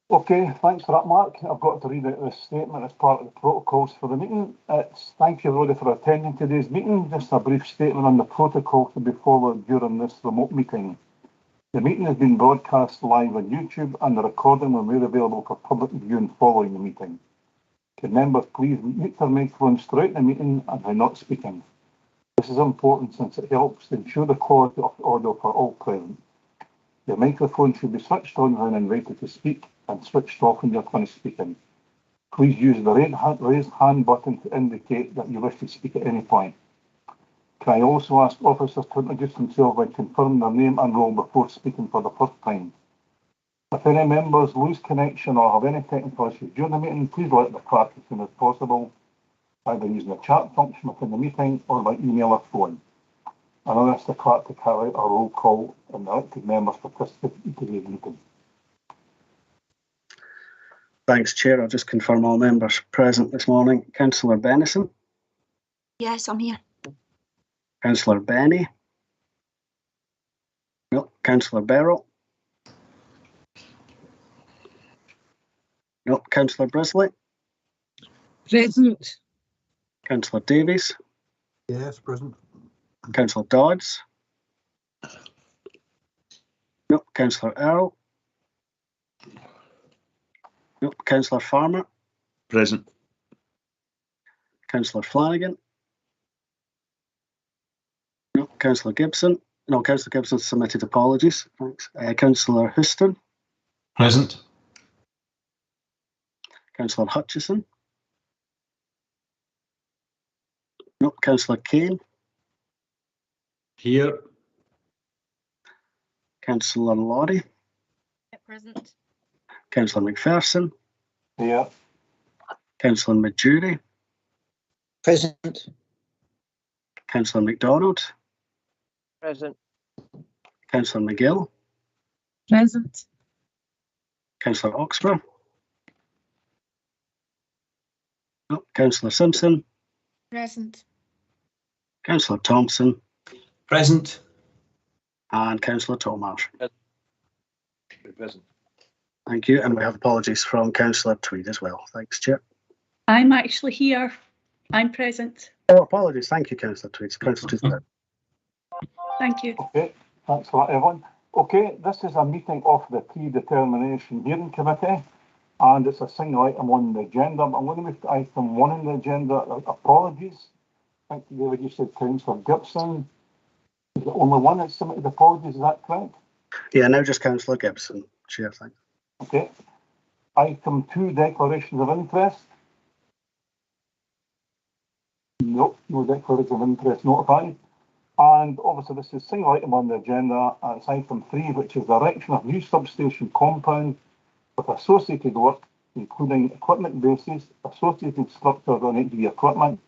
Okay, thanks for that, Mark. I've got to read out this statement as part of the protocols for the meeting. Thank you, everybody, for attending today's meeting. Just a brief statement on the protocol to be followed during this remote meeting. The meeting has been broadcast live on YouTube and the recording will be made available for public viewing following the meeting. Can members please mute their microphones throughout the meeting and when not speaking? This is important since it helps to ensure the quality of the audio for all present. Your microphone should be switched on when invited to speak and switched off when you're finished speaking. Please use the raise hand button to indicate that you wish to speak at any point. Can I also ask officers to introduce themselves and confirm their name and role before speaking for the first time? If any members lose connection or have any technical issues during the meeting, please let the clerk as soon as possible, either using the chat function within the meeting or by email or phone. I now ask the clerk to carry out a roll call on the elected members participating in today's meeting. Thanks, Chair. I'll just confirm all members present this morning. Councillor Bennison? Yes, I'm here. Councillor Benny? No. Councillor Berrell? No. Councillor Brisley? Present. Councillor Davies? Yes, present. Councillor Dodds? No. Councillor Earl? No. Councillor Farmer? Present. Councillor Flanagan? No. Councillor Gibson? No, Councillor Gibson submitted apologies. Thanks. Councillor Houston? Present. Councillor Hutchison? No. Councillor Kane? Here. Councillor Laurie? Present. Councillor McPherson? Here. Councillor Majuri? Present. Councillor MacDonald? Present. Councillor McGill? Present. Councillor Oxburgh? No. Councillor Simpson? Present. Councillor Thompson? Present. And Councillor Tomarsh. Present. Thank you. And we have apologies from Councillor Tweed as well. Thanks, Chair. I'm actually here. I'm present. Oh, apologies. Thank you, Councillor Tweed. Councillor Tweed. Thank you. Okay, thanks for that, everyone. Okay, this is a meeting of the Predetermination Hearing Committee, and it's a single item on the agenda. I'm going to move to item 1 on the agenda. Apologies. I think David, you said Councillor Gibson is the only one that submitted apologies. Is that correct? Yeah, now just Councillor Gibson. Chair, thanks. Okay. Item 2, declarations of interest. Nope, no declaration of interest notified. And obviously this is a single item on the agenda, and it's item 3, which is the erection of new substation compound with associated work, including equipment bases, associated structures on HV equipment,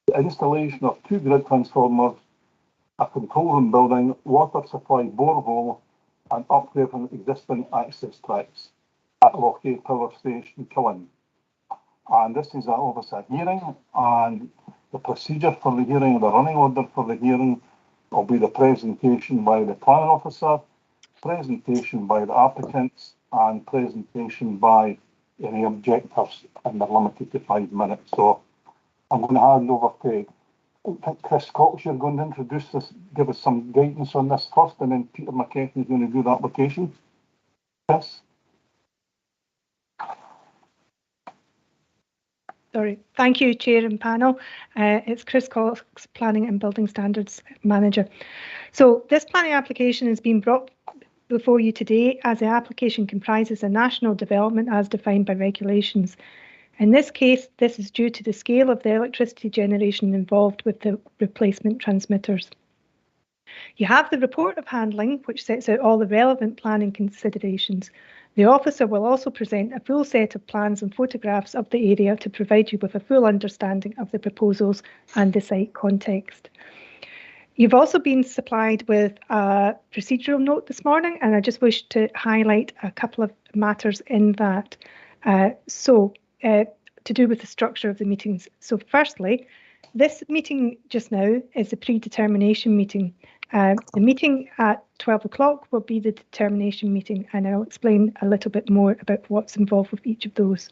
the installation of 2 grid transformers, a control room building, water supply borehole, and upgrade from existing access tracks at Lochea Power Station, Killing. And this is obviously a hearing, and the procedure for the hearing, the running order for the hearing, will be the presentation by the planning officer, presentation by the applicants, and presentation by any objectors, and they're limited to 5 minutes. So I'm going to hand over to Chris Cox. You're going to introduce this, give us some guidance on this first, and then Peter McKechnie is going to do the application. Chris? Sorry. Thank you, Chair and panel. It's Chris Cox, Planning and Building Standards Manager. So this planning application has been brought before you today as the application comprises a national development as defined by regulations. In this case, this is due to the scale of the electricity generation involved with the replacement transmitters. You have the report of handling, which sets out all the relevant planning considerations. The officer will also present a full set of plans and photographs of the area to provide you with a full understanding of the proposals and the site context. You've also been supplied with a procedural note this morning, and I just wish to highlight a couple of matters in that. To do with the structure of the meetings. So firstly, this meeting just now is a predetermination meeting. The meeting at 12 o'clock will be the determination meeting, and I'll explain a little bit more about what's involved with each of those.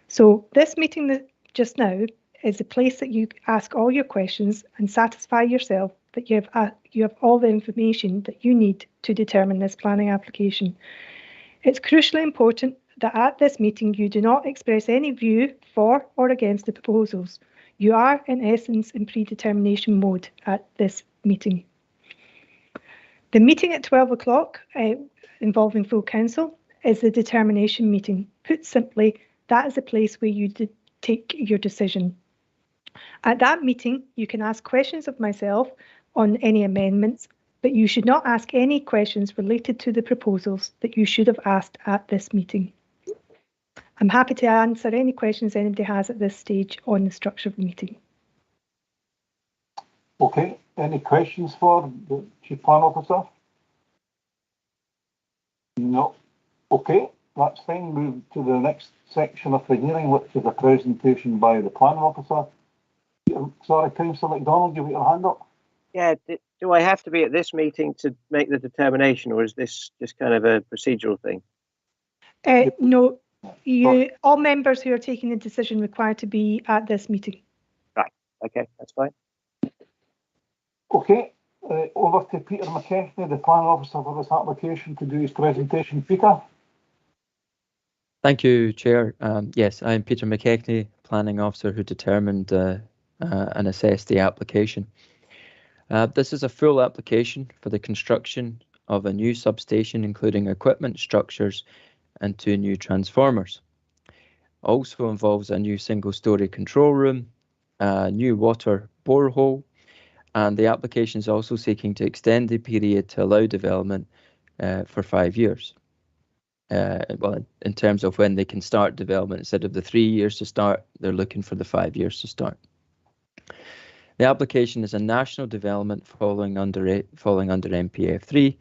So this meeting just now is a place that you ask all your questions and satisfy yourself that you have all the information that you need to determine this planning application. It's crucially important that at this meeting you do not express any view for or against the proposals. You are in essence in predetermination mode at this meeting. The meeting at 12 o'clock involving full council is the determination meeting. Put simply, that is a place where you take your decision. At that meeting, you can ask questions of myself on any amendments, but you should not ask any questions related to the proposals that you should have asked at this meeting. I'm happy to answer any questions anybody has at this stage on the structure of the meeting. Okay, any questions for the Chief Plan Officer? No. Okay, that's fine. Move to the next section of the hearing, which is a presentation by the Plan Officer. Sorry, Councillor MacDonald, you've got your hand up. Yeah, do I have to be at this meeting to make the determination, or is this just kind of a procedural thing? No, all members who are taking the decision required to be at this meeting. Right, okay, that's fine. Okay, over to Peter McKechnie, the Plan Officer for this application, to do his presentation. Peter? Thank you, Chair. Yes, I'm Peter McKechnie, Planning Officer who determined and assessed the application. This is a full application for the construction of a new substation, including equipment, structures, and 2 new transformers. Also involves a new single-storey control room, a new water borehole, and the application is also seeking to extend the period to allow development for 5 years. Well, in terms of when they can start development, instead of the 3 years to start, they're looking for the 5 years to start. The application is a national development falling under MPF 3,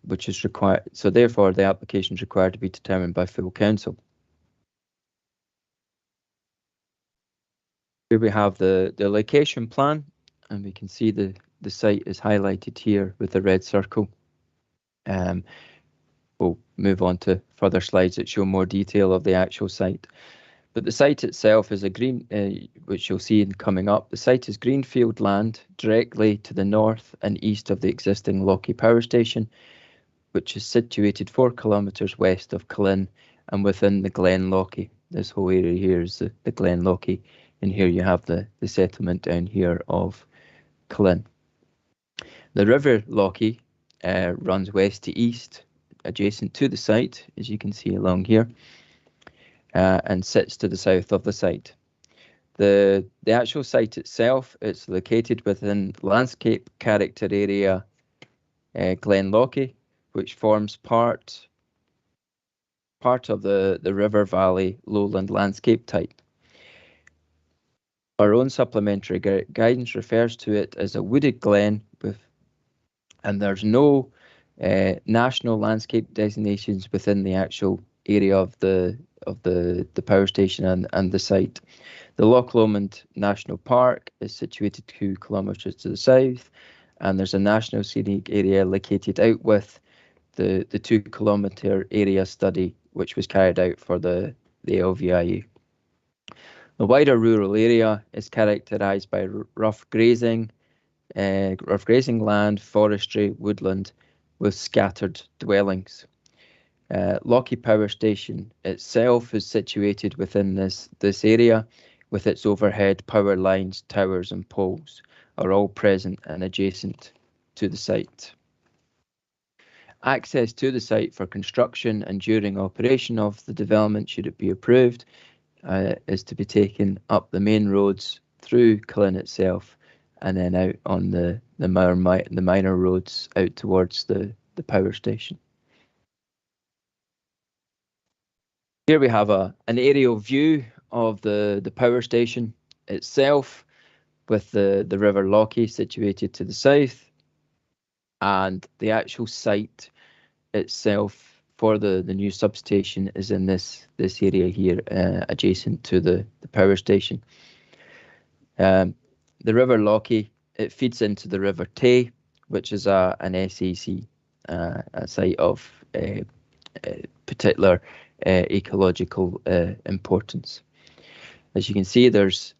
which is required. So therefore, the application is required to be determined by full council. Here we have the location plan, and we can see the site is highlighted here with the red circle. We'll move on to further slides that show more detail of the actual site. But the site itself is a green, which you'll see coming up. The site is greenfield land directly to the north and east of the existing Lochie Power Station, which is situated 4 kilometres west of Cullen and within the Glen Lochie. This whole area here is the Glen Lochie, and here you have the settlement down here of Cullen. The River Lochie runs west to east, adjacent to the site, as you can see along here, and sits to the south of the site. The actual site itself, it's located within landscape character area Glen Lochie, which forms part of the River Valley lowland landscape type. Our own supplementary guidance refers to it as a wooded glen and there's no national landscape designations within the actual area of the power station and the site. The Loch Lomond National Park is situated 2 kilometres to the south, and there's a national scenic area located out with the 2 kilometre area study, which was carried out for the LVIU. The wider rural area is characterised by rough grazing land, forestry, woodland, with scattered dwellings. Lochie Power Station itself is situated within this area, with its overhead power lines, towers and poles are all present and adjacent to the site. Access to the site for construction and during operation of the development, should it be approved, is to be taken up the main roads through Cullen itself and then out on the minor roads out towards the power station. Here we have an aerial view of the power station itself, with the River Lochie situated to the south, and the actual site itself for the new substation is in this area here, adjacent to the power station. The River Lochie it feeds into the River Tay, which is an SAC, a site of particular ecological importance. As you can see, there's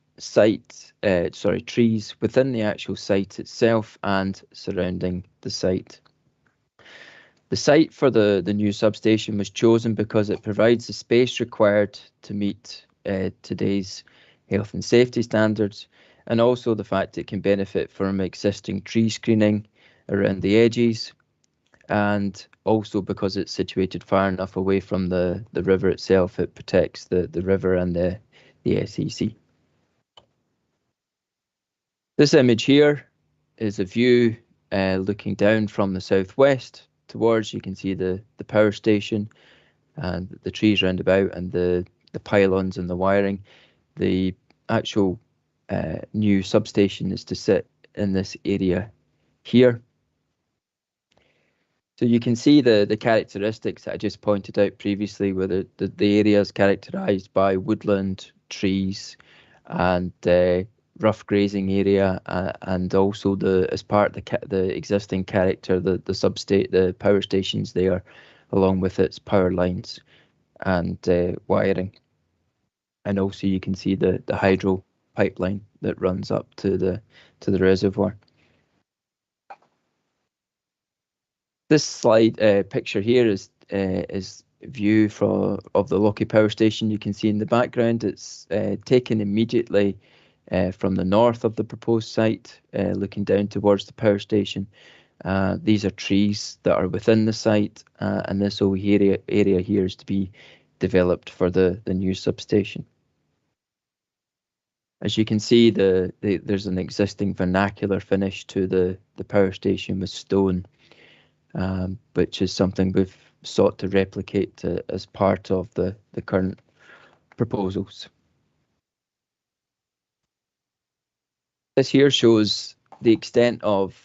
trees within the actual site itself and surrounding the site. The site for the new substation was chosen because it provides the space required to meet today's health and safety standards, and also the fact it can benefit from existing tree screening around the edges, and also because it's situated far enough away from the river itself, it protects the river and the SEC. This image here is a view looking down from the southwest towards, you can see the power station and the trees round about and the pylons and the wiring. The actual new substation is to sit in this area here. So you can see the characteristics that I just pointed out previously, where the area is characterised by woodland, trees, and rough grazing area, and also as part of the existing character, the power stations there, along with its power lines and wiring. And also you can see the hydro pipeline that runs up to the reservoir. This slide picture here is view of the Lochie Power Station. You can see in the background it's taken immediately from the north of the proposed site, looking down towards the power station. These are trees that are within the site, and this whole area here is to be developed for the new substation. As you can see, there's an existing vernacular finish to the power station with stone, which is something we've sought to replicate as part of the current proposals. This here shows the extent of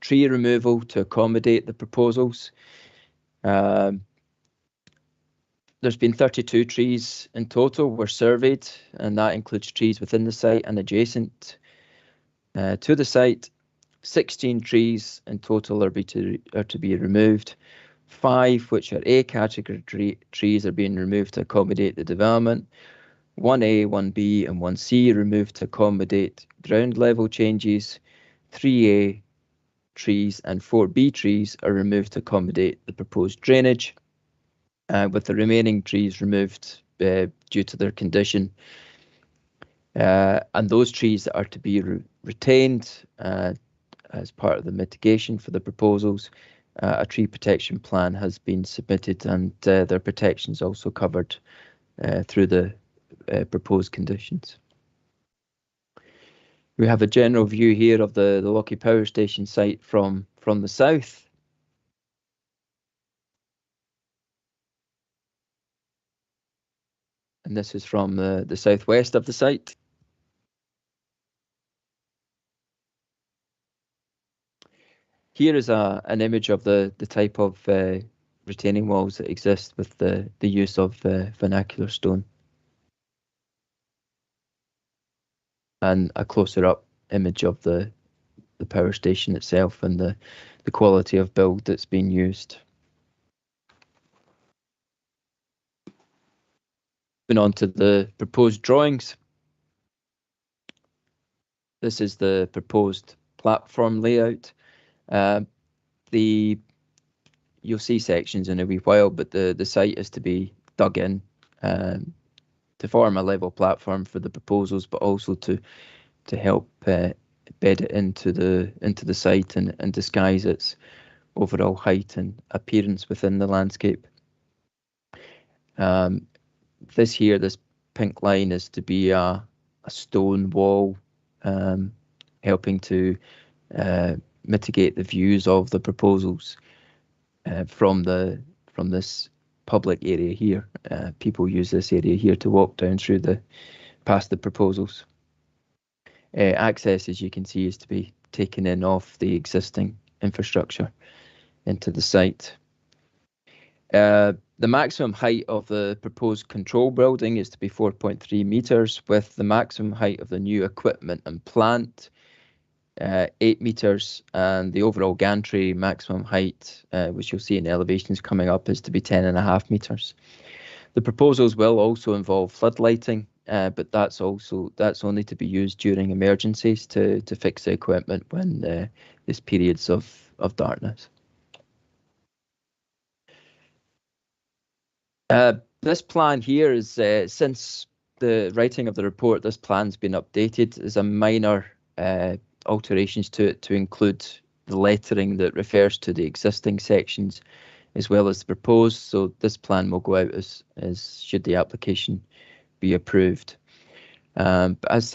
tree removal to accommodate the proposals. There's been 32 trees in total were surveyed, and that includes trees within the site and adjacent to the site. 16 trees in total are to be removed. 5, which are A category trees, are being removed to accommodate the development. 1A, 1B, and 1C removed to accommodate ground level changes. 3A trees and 4B trees are removed to accommodate the proposed drainage, with the remaining trees removed due to their condition. And those trees that are to be retained as part of the mitigation for the proposals, a tree protection plan has been submitted, and their protection is also covered through the proposed conditions. We have a general view here of the Lochie Power Station site from the south. And this is from the southwest of the site. Here is an image of the type of retaining walls that exist with the use of vernacular stone. And a closer up image of the power station itself and the quality of build that's been used. Moving on to the proposed drawings. This is the proposed platform layout. You'll see sections in a wee while, but the site is to be dug in to form a level platform for the proposals, but also to help bed it into the site and disguise its overall height and appearance within the landscape. This pink line is to be a stone wall, helping to mitigate the views of the proposals from this public area here. People use this area here to walk down through past the proposals. Access, as you can see, is to be taken in off the existing infrastructure into the site. The maximum height of the proposed control building is to be 4.3 metres, with the maximum height of the new equipment and plant 8 meters, and the overall gantry maximum height, which you'll see in the elevations coming up, is to be 10.5 meters. The proposals will also involve floodlighting, but that's only to be used during emergencies to fix the equipment when there's periods of darkness. This plan here is, since the writing of the report, this plan's been updated. There's a minor alterations to it to include the lettering that refers to the existing sections as well as the proposed. So this plan will go out as should the application be approved. But as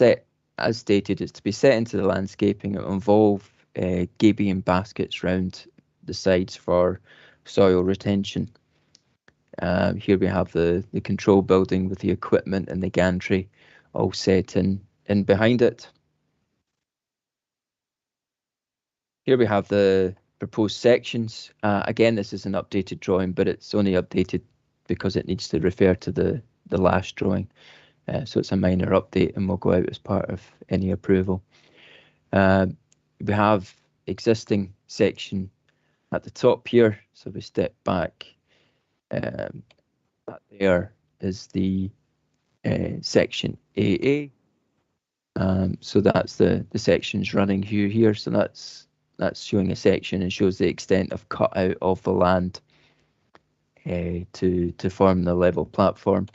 stated, it's to be set into the landscaping. It will involve gabion baskets round the sides for soil retention. Here we have the control building with the equipment and the gantry all set in behind it. Here we have the proposed sections. Again, this is an updated drawing, but it's only updated because it needs to refer to the last drawing. So it's a minor update and will go out as part of any approval. We have existing section at the top here. So we step back. That there is the section AA. So that's the sections running here. So that's showing a section and shows the extent of cutout of the land to form the level platform.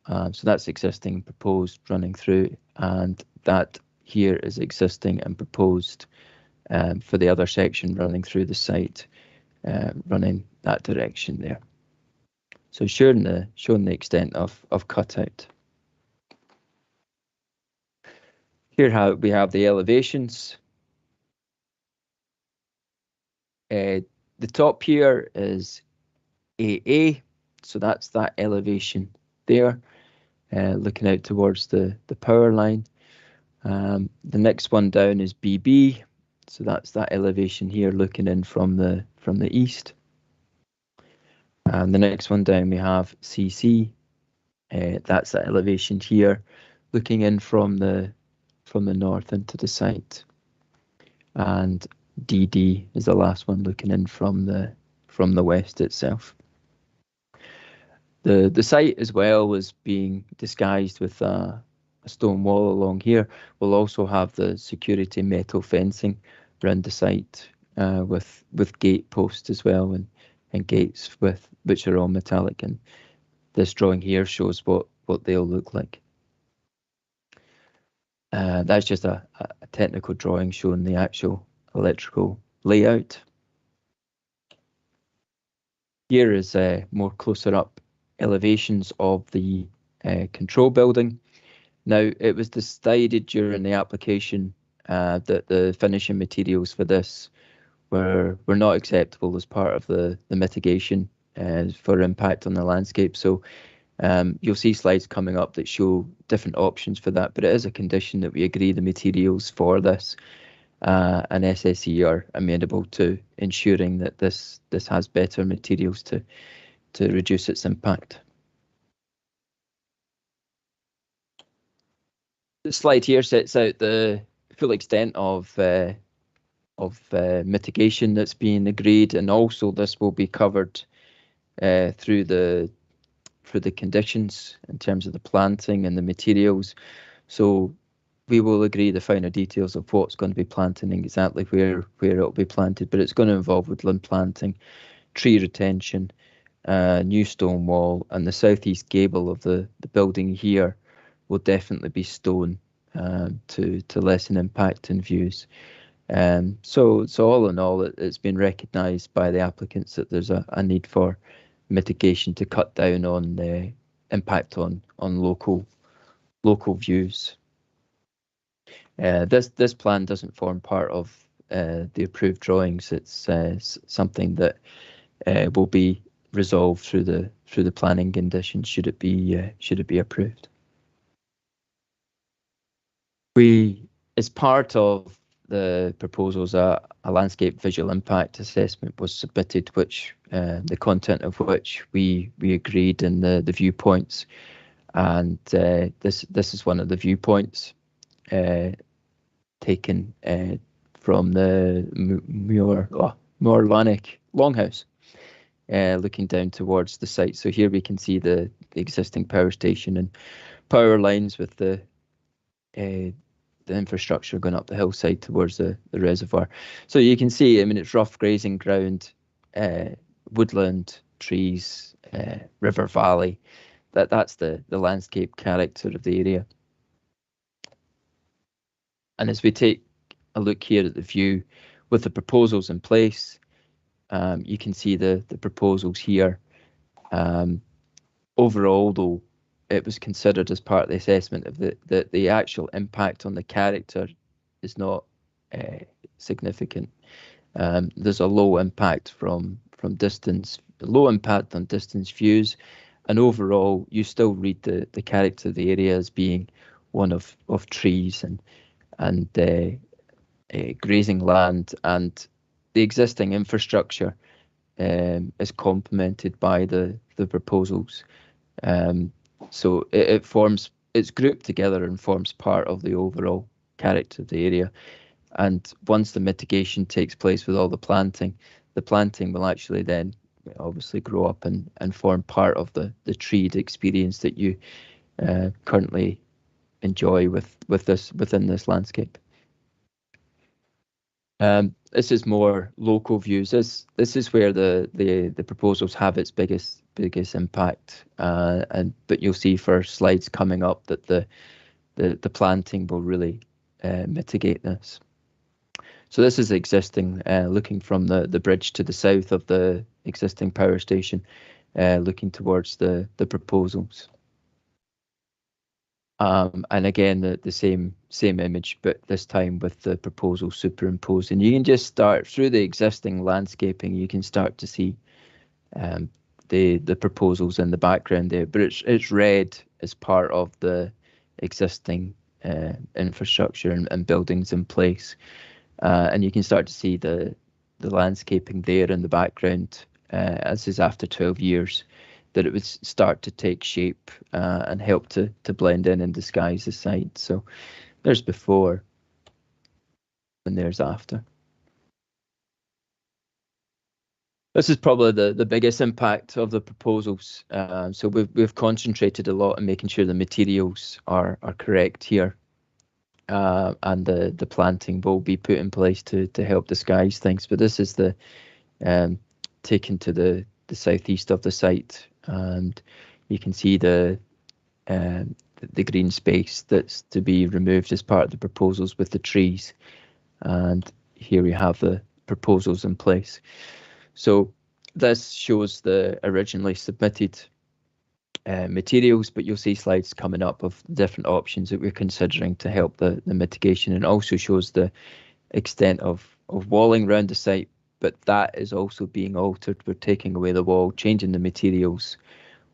So that's existing, proposed, running through, and that here is existing and proposed for the other section running through the site, running that direction there. So showing the extent of cutout. Here we have the elevations. The top here is AA, so that's that elevation there, looking out towards the power line. The next one down is BB, so that's that elevation here, looking in from the east. And the next one down we have CC, that's that elevation here, looking in from the north into the site. And DD is the last one, looking in from the west itself. The site as well was being disguised with a stone wall along here. We'll also have the security metal fencing around the site with gate posts as well, and gates which are all metallic. And this drawing here shows what they'll look like. That's just a technical drawing showing the actual electrical layout. Here is more closer up elevations of the control building. Now, it was decided during the application that the finishing materials for this were not acceptable as part of the mitigation for impact on the landscape. So you'll see slides coming up that show different options for that, but it is a condition that we agree the materials for this and SSE are amenable to ensuring that this has better materials to reduce its impact. The slide here sets out the full extent of mitigation that's being agreed, and also this will be covered through the conditions in terms of the planting and the materials. So we will agree the finer details of what's going to be planted and exactly where it'll be planted, but it's going to involve woodland planting, tree retention, new stone wall, and the southeast gable of the building here will definitely be stone to lessen impact and views. So all in all, it's been recognised by the applicants that there's a need for mitigation to cut down on the impact on local views. This plan doesn't form part of the approved drawings. It's something that will be resolved through the planning conditions should it be approved. As part of the proposals, a landscape visual impact assessment was submitted, which the content of which we agreed in the viewpoints, and this is one of the viewpoints taken from the Moorlannic Longhouse, looking down towards the site. So here we can see the existing power station and power lines with the infrastructure going up the hillside towards the reservoir. So you can see, I mean, it's rough grazing ground, woodland, trees, river valley. That's the landscape character of the area. And as we take a look here at the view with the proposals in place, you can see the proposals here. Overall, though, it was considered as part of the assessment of the actual impact on the character is not significant. There's a low impact from distance, low impact on distance views, and overall you still read the character of the area as being one of trees and grazing land, and the existing infrastructure is complemented by the proposals. So it's grouped together and forms part of the overall character of the area. And once the mitigation takes place with all the planting will actually then obviously grow up and form part of the treed experience that you currently enjoy within this landscape. This is more local views. This is where the proposals have its biggest impact, but you'll see for slides coming up that the planting will really mitigate this. So this is existing, looking from the bridge to the south of the existing power station, looking towards the proposals. And again, the same image, but this time with the proposal superimposed. And you can just start through the existing landscaping. You can start to see the proposals in the background there, but it's red as part of the existing infrastructure and buildings in place. And you can start to see the landscaping there in the background, as is after 12 years, that it would start to take shape and help to blend in and disguise the site. So there's before and there's after. This is probably the biggest impact of the proposals. So we've concentrated a lot on making sure the materials are correct here. And the planting will be put in place to help disguise things. But this is the taken to the southeast of the site, and you can see the green space that's to be removed as part of the proposals with the trees. And here we have the proposals in place. So this shows the originally submitted materials, but you'll see slides coming up of different options that we're considering to help the mitigation, and also shows the extent of walling around the site, but that is also being altered. We're taking away the wall, changing the materials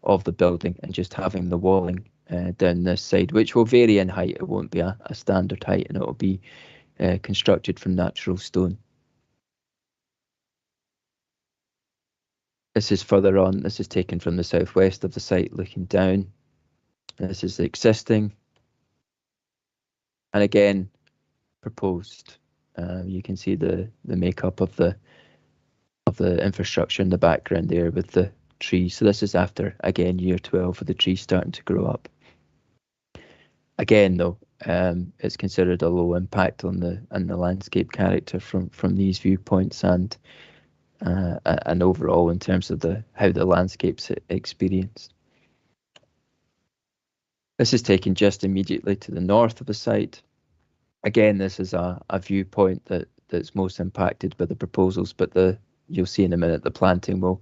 of the building, and just having the walling down this side, which will vary in height. It won't be a standard height, and it will be constructed from natural stone. This is further on. This is taken from the southwest of the site, looking down. This is the existing, and again proposed. You can see the makeup of the infrastructure in the background there with the trees. So this is after, again, year 12 of the trees starting to grow up. Again, though, it's considered a low impact on the landscape character from these viewpoints, and overall in terms of how the landscape's experienced. This is taken just immediately to the north of the site. Again, this is a viewpoint that's most impacted by the proposals, but you'll see in a minute the planting will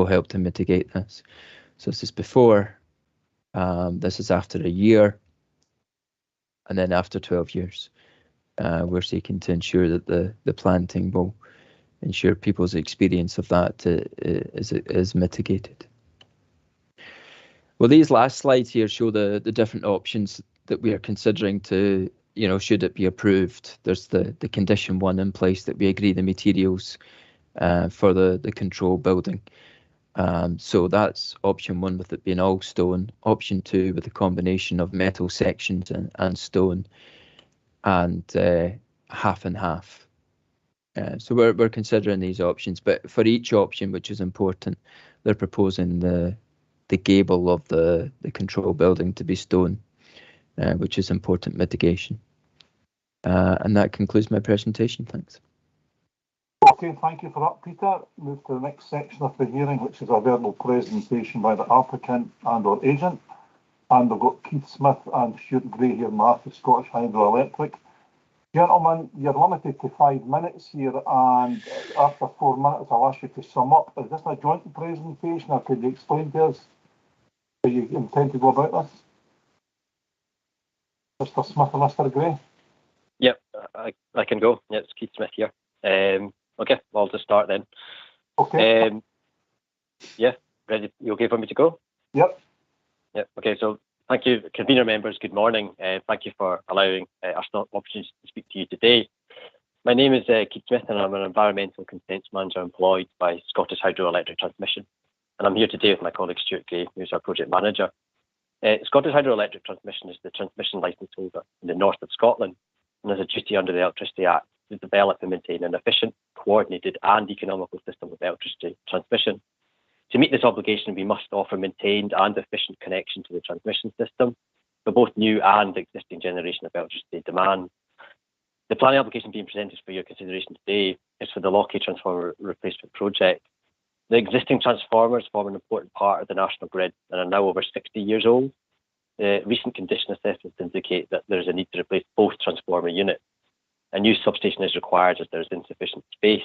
help to mitigate this. So this is before, this is after a year, and then after 12 years. We're seeking to ensure that the planting will ensure people's experience of that is mitigated. Well, these last slides here show the different options that we are considering to, should it be approved. There's the condition 1 in place, that we agree the materials for the control building. So that's option 1, with it being all stone. Option 2 with a combination of metal sections and stone. and half and half. So we're considering these options, but for each option, which is important, they're proposing the gable of the control building to be stone, which is important mitigation. And that concludes my presentation. Thanks. Okay, thank you for that, Peter. Move to the next section of the hearing, which is a verbal presentation by the applicant and or agent. And we've got Keith Smith and Stuart Gray here on behalf of Scottish Hydroelectric. Gentlemen, you're limited to 5 minutes here, and after 4 minutes I'll ask you to sum up. Is this a joint presentation, or could you explain to us how you intend to go about this? Mr. Smith and Mr. Gray? Yep, I can go. Yeah, it's Keith Smith here. Okay, well, I'll just start then. Okay. Yeah, ready? You okay for me to go? Yep. Yep. Okay, so thank you, convener members. Good morning. Thank you for allowing us the opportunity to speak to you today. My name is Keith Smith, and I'm an environmental consents manager employed by Scottish Hydroelectric Transmission. And I'm here today with my colleague Stuart Gray, who's our project manager. Scottish Hydroelectric Transmission is the transmission licence holder in the north of Scotland, and has a duty under the Electricity Act to develop and maintain an efficient, coordinated and economical system of electricity transmission. To meet this obligation, we must offer maintained and efficient connection to the transmission system for both new and existing generation of electricity demand. The planning application being presented for your consideration today is for the Lochie Transformer Replacement Project. The existing transformers form an important part of the national grid and are now over 60 years old. Recent condition assessments indicate that there is a need to replace both transformer units. A new substation is required as there is insufficient space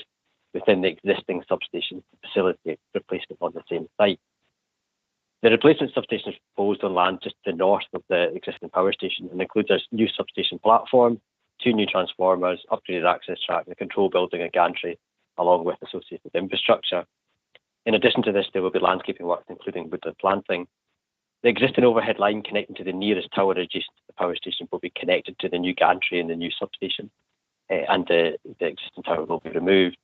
within the existing substation to facilitate replacement on the same site. The replacement substation is proposed on land just to the north of the existing power station and includes a new substation platform, 2 new transformers, upgraded access track, the control building and gantry, along with associated infrastructure. In addition to this, there will be landscaping work, including woodland planting. The existing overhead line connecting to the nearest tower adjacent to the power station will be connected to the new gantry in the new substation, and the existing tower will be removed.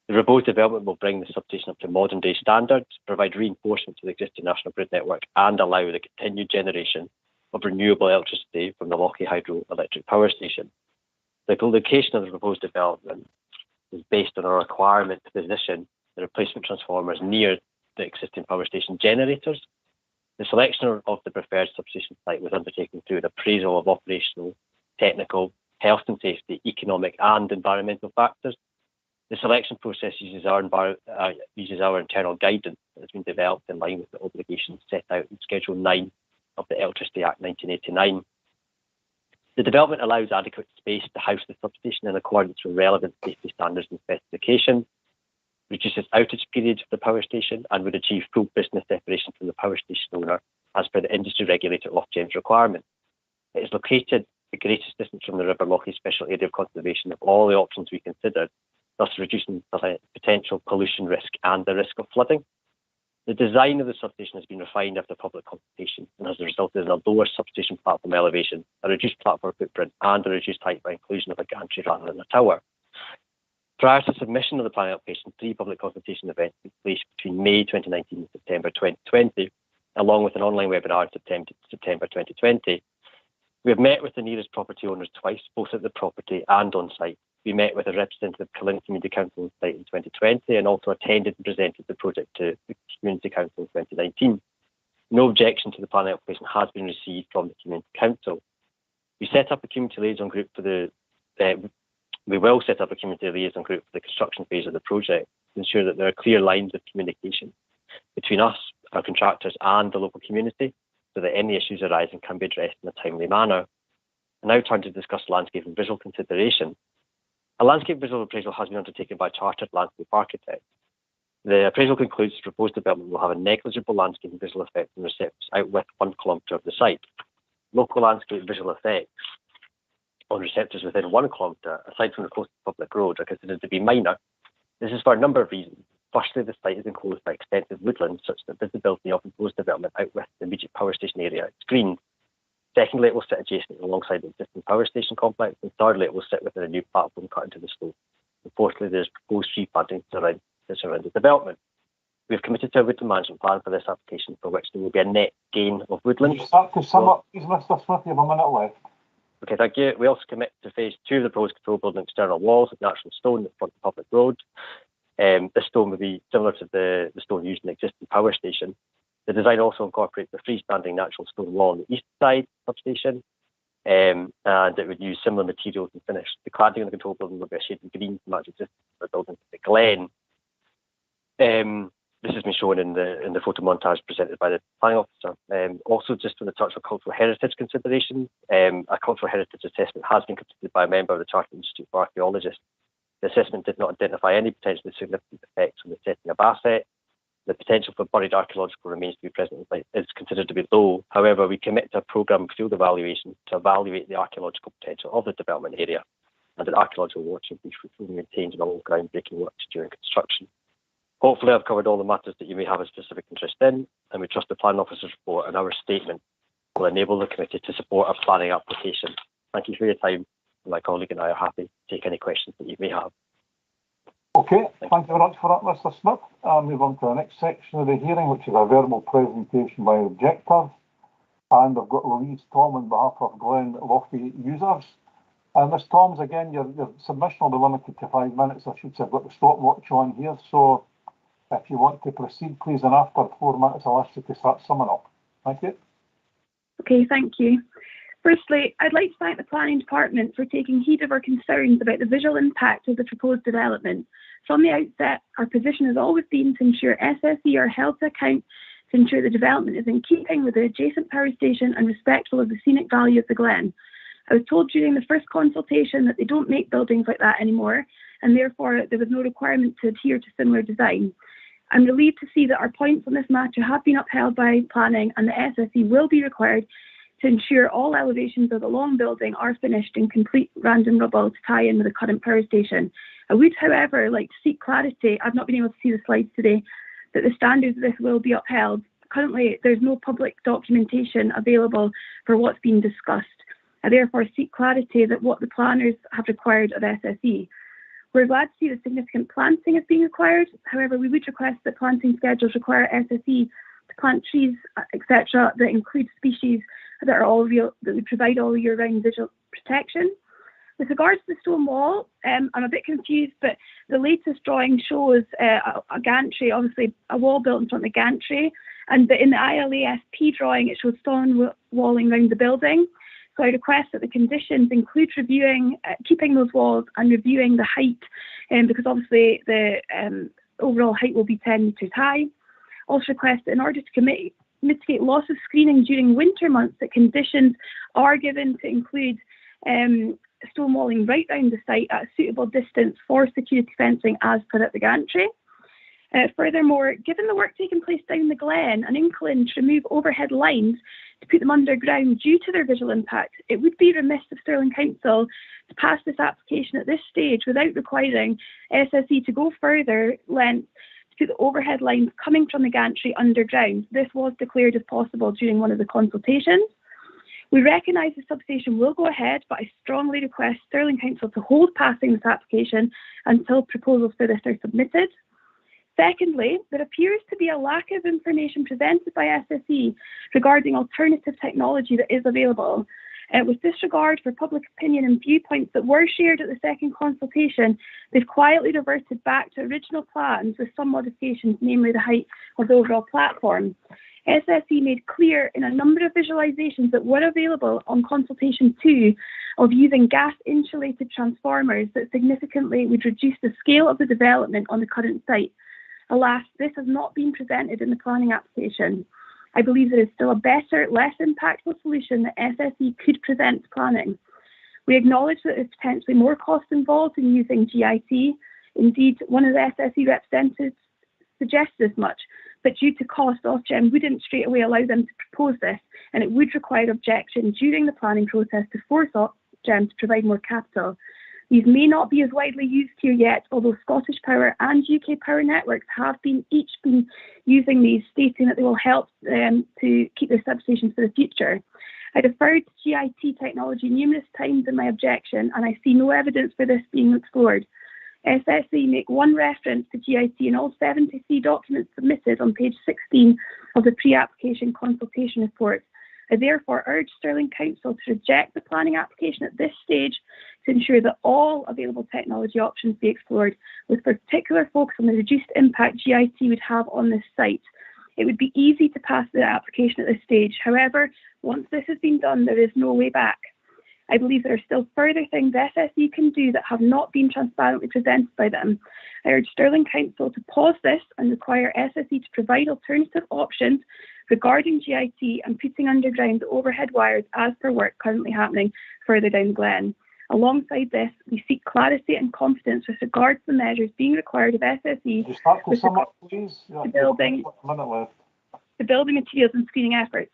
The proposed development will bring the substation up to modern day standards, provide reinforcement to the existing national grid network, and allow the continued generation of renewable electricity from the Lochie Hydroelectric Power Station. The location of the proposed development is based on a requirement to position the replacement transformers near the existing power station generators. The selection of the preferred substation site was undertaken through an appraisal of operational, technical, health and safety, economic and environmental factors. The selection process uses our internal guidance that has been developed in line with the obligations set out in Schedule 9 of the Electricity Act 1989. The development allows adequate space to house the substation in accordance with relevant safety standards and specifications, reduces outage periods of the power station, and would achieve full business separation from the power station owner as per the industry regulator Ofgem's requirement. It is located the greatest distance from the River Lochie Special Area of Conservation of all the options we considered, thus reducing the potential pollution risk and the risk of flooding. The design of the substation has been refined after public consultation and has resulted in a lower substation platform elevation, a reduced platform footprint, and a reduced height by inclusion of a gantry rather than a tower. Prior to submission of the planning application, 3 public consultation events took place between May 2019 and September 2020, along with an online webinar in September 2020. We have met with the nearest property owners twice, both at the property and on site. We met with a representative of Stirling Community Council on site in 2020 and also attended and presented the project to the Community Council in 2019. No objection to the planning application has been received from the Community Council. We set up a community liaison group for we will set up a community liaison group for the construction phase of the project to ensure that there are clear lines of communication between us, our contractors, and the local community so that any issues arising can be addressed in a timely manner. I now turn to discuss landscape and visual consideration. A landscape visual appraisal has been undertaken by chartered landscape architects. The appraisal concludes the proposed development will have a negligible landscape and visual effect on receptors out with 1 kilometre of the site. Local landscape visual effects on receptors within 1 kilometre, aside from the closest public road, are considered to be minor. This is for a number of reasons. Firstly, the site is enclosed by extensive woodland, such that visibility of proposed development out with the immediate power station area is screened. Secondly, it will sit adjacent alongside the existing power station complex. And thirdly, it will sit within a new platform cut into the slope. And fourthly, there is proposed tree planting to surround the development. We have committed to a woodland management plan for this application, for which there will be a net gain of woodland. Can you start to sum up, please, Mr. Smith? You have a minute left. Okay, thank you. We also commit to phase 2 of the proposed control building external walls of natural stone that front the public road. This stone will be similar to the stone used in the existing power station. The design also incorporates the freestanding natural stone wall on the east side substation, and it would use similar materials and finish. The cladding on the control building will be a shade of green to match existing buildings at the Glen. This has been shown in the photo montage presented by the planning officer. Also, just with a touch of cultural heritage consideration, a cultural heritage assessment has been completed by a member of the Chartered Institute of Archaeologists. The assessment did not identify any potentially significant effects on the setting of asset. The potential for buried archaeological remains to be present is considered to be low. However, we commit to a programme of field evaluation to evaluate the archaeological potential of the development area, and that archaeological works will be fully maintained along with groundbreaking works during construction. Hopefully, I've covered all the matters that you may have a specific interest in, and we trust the planning officer's report and our statement will enable the committee to support our planning application. Thank you for your time. My colleague and I are happy to take any questions that you may have. Okay, thank you very much for that, Mr. Smith. I'll move on to the next section of the hearing, which is a verbal presentation by objectors. And I've got Louise Tom on behalf of Glen Lochie users. Ms. Toms, again, your submission will be limited to 5 minutes. I should say I've got the stopwatch on here. So if you want to proceed, please, and after 4 minutes, I'll ask you to start summing up. Thank you. Okay, thank you. Firstly, I'd like to thank the Planning Department for taking heed of our concerns about the visual impact of the proposed development. From the outset, our position has always been to ensure SSE are held to account to ensure the development is in keeping with the adjacent power station and respectful of the scenic value of the Glen. I was told during the first consultation that they don't make buildings like that anymore, and therefore there was no requirement to adhere to similar design. I'm relieved to see that our points on this matter have been upheld by planning, and the SSE will be required to ensure all elevations of the long building are finished in complete random rubble to tie in with the current power station. I would, however, like to seek clarity. I've not been able to see the slides today, that the standards of this will be upheld. Currently, there's no public documentation available for what's being discussed. I therefore seek clarity that what the planners have required of SSE. We're glad to see that significant planting is being required. However, we would request that planting schedules require SSE to plant trees, etc., that include species that are all real, that would provide all year-round visual protection. With regards to the stone wall, I'm a bit confused, but the latest drawing shows a gantry, obviously a wall built in front of the gantry, and in the ILASP drawing it shows stone walling around the building. So I request that the conditions include reviewing, keeping those walls and reviewing the height, because obviously the overall height will be 10 metres high. Also request that in order to mitigate loss of screening during winter months, that conditions are given to include stone walling right round the site at a suitable distance for security fencing as per at the gantry. Furthermore, given the work taking place down the Glen, an inkling to remove overhead lines to put them underground due to their visual impact, it would be remiss of Stirling Council to pass this application at this stage without requiring SSE to go further length to put the overhead lines coming from the gantry underground. This was declared as possible during one of the consultations. We recognise the substation will go ahead, but I strongly request Stirling Council to hold passing this application until proposals for this are submitted. Secondly, there appears to be a lack of information presented by SSE regarding alternative technology that is available. With disregard for public opinion and viewpoints that were shared at the second consultation, they've quietly reverted back to original plans with some modifications, namely the height of the overall platform. SSE made clear in a number of visualisations that were available on consultation 2 of using gas-insulated transformers that significantly would reduce the scale of the development on the current site. Alas, this has not been presented in the planning application. I believe there is still a better, less impactful solution that SSE could present to planning. We acknowledge that there is potentially more cost involved in using GIT. Indeed, one of the SSE representatives suggests as much, but due to cost, Ofgem wouldn't straight away allow them to propose this, and it would require objection during the planning process to force Ofgem to provide more capital. These may not be as widely used here yet, although Scottish Power and UK Power Networks have each been using these, stating that they will help them to keep their substations for the future. I referred to GIT technology numerous times in my objection, and I see no evidence for this being explored. SSE make one reference to GIT in all 73 documents submitted on page 16 of the pre-application consultation report. I therefore urge Stirling Council to reject the planning application at this stage to ensure that all available technology options be explored, with particular focus on the reduced impact GIT would have on this site. It would be easy to pass the application at this stage. However, once this has been done, there is no way back. I believe there are still further things SSE can do that have not been transparently presented by them. I urge Stirling Council to pause this and require SSE to provide alternative options regarding GIT and putting underground the overhead wires as per work currently happening further down the Glen. Alongside this, we seek clarity and confidence with regard to the measures being required of SSE Just start to with sum regard up, please. to building, A minute left. the building materials and screening efforts.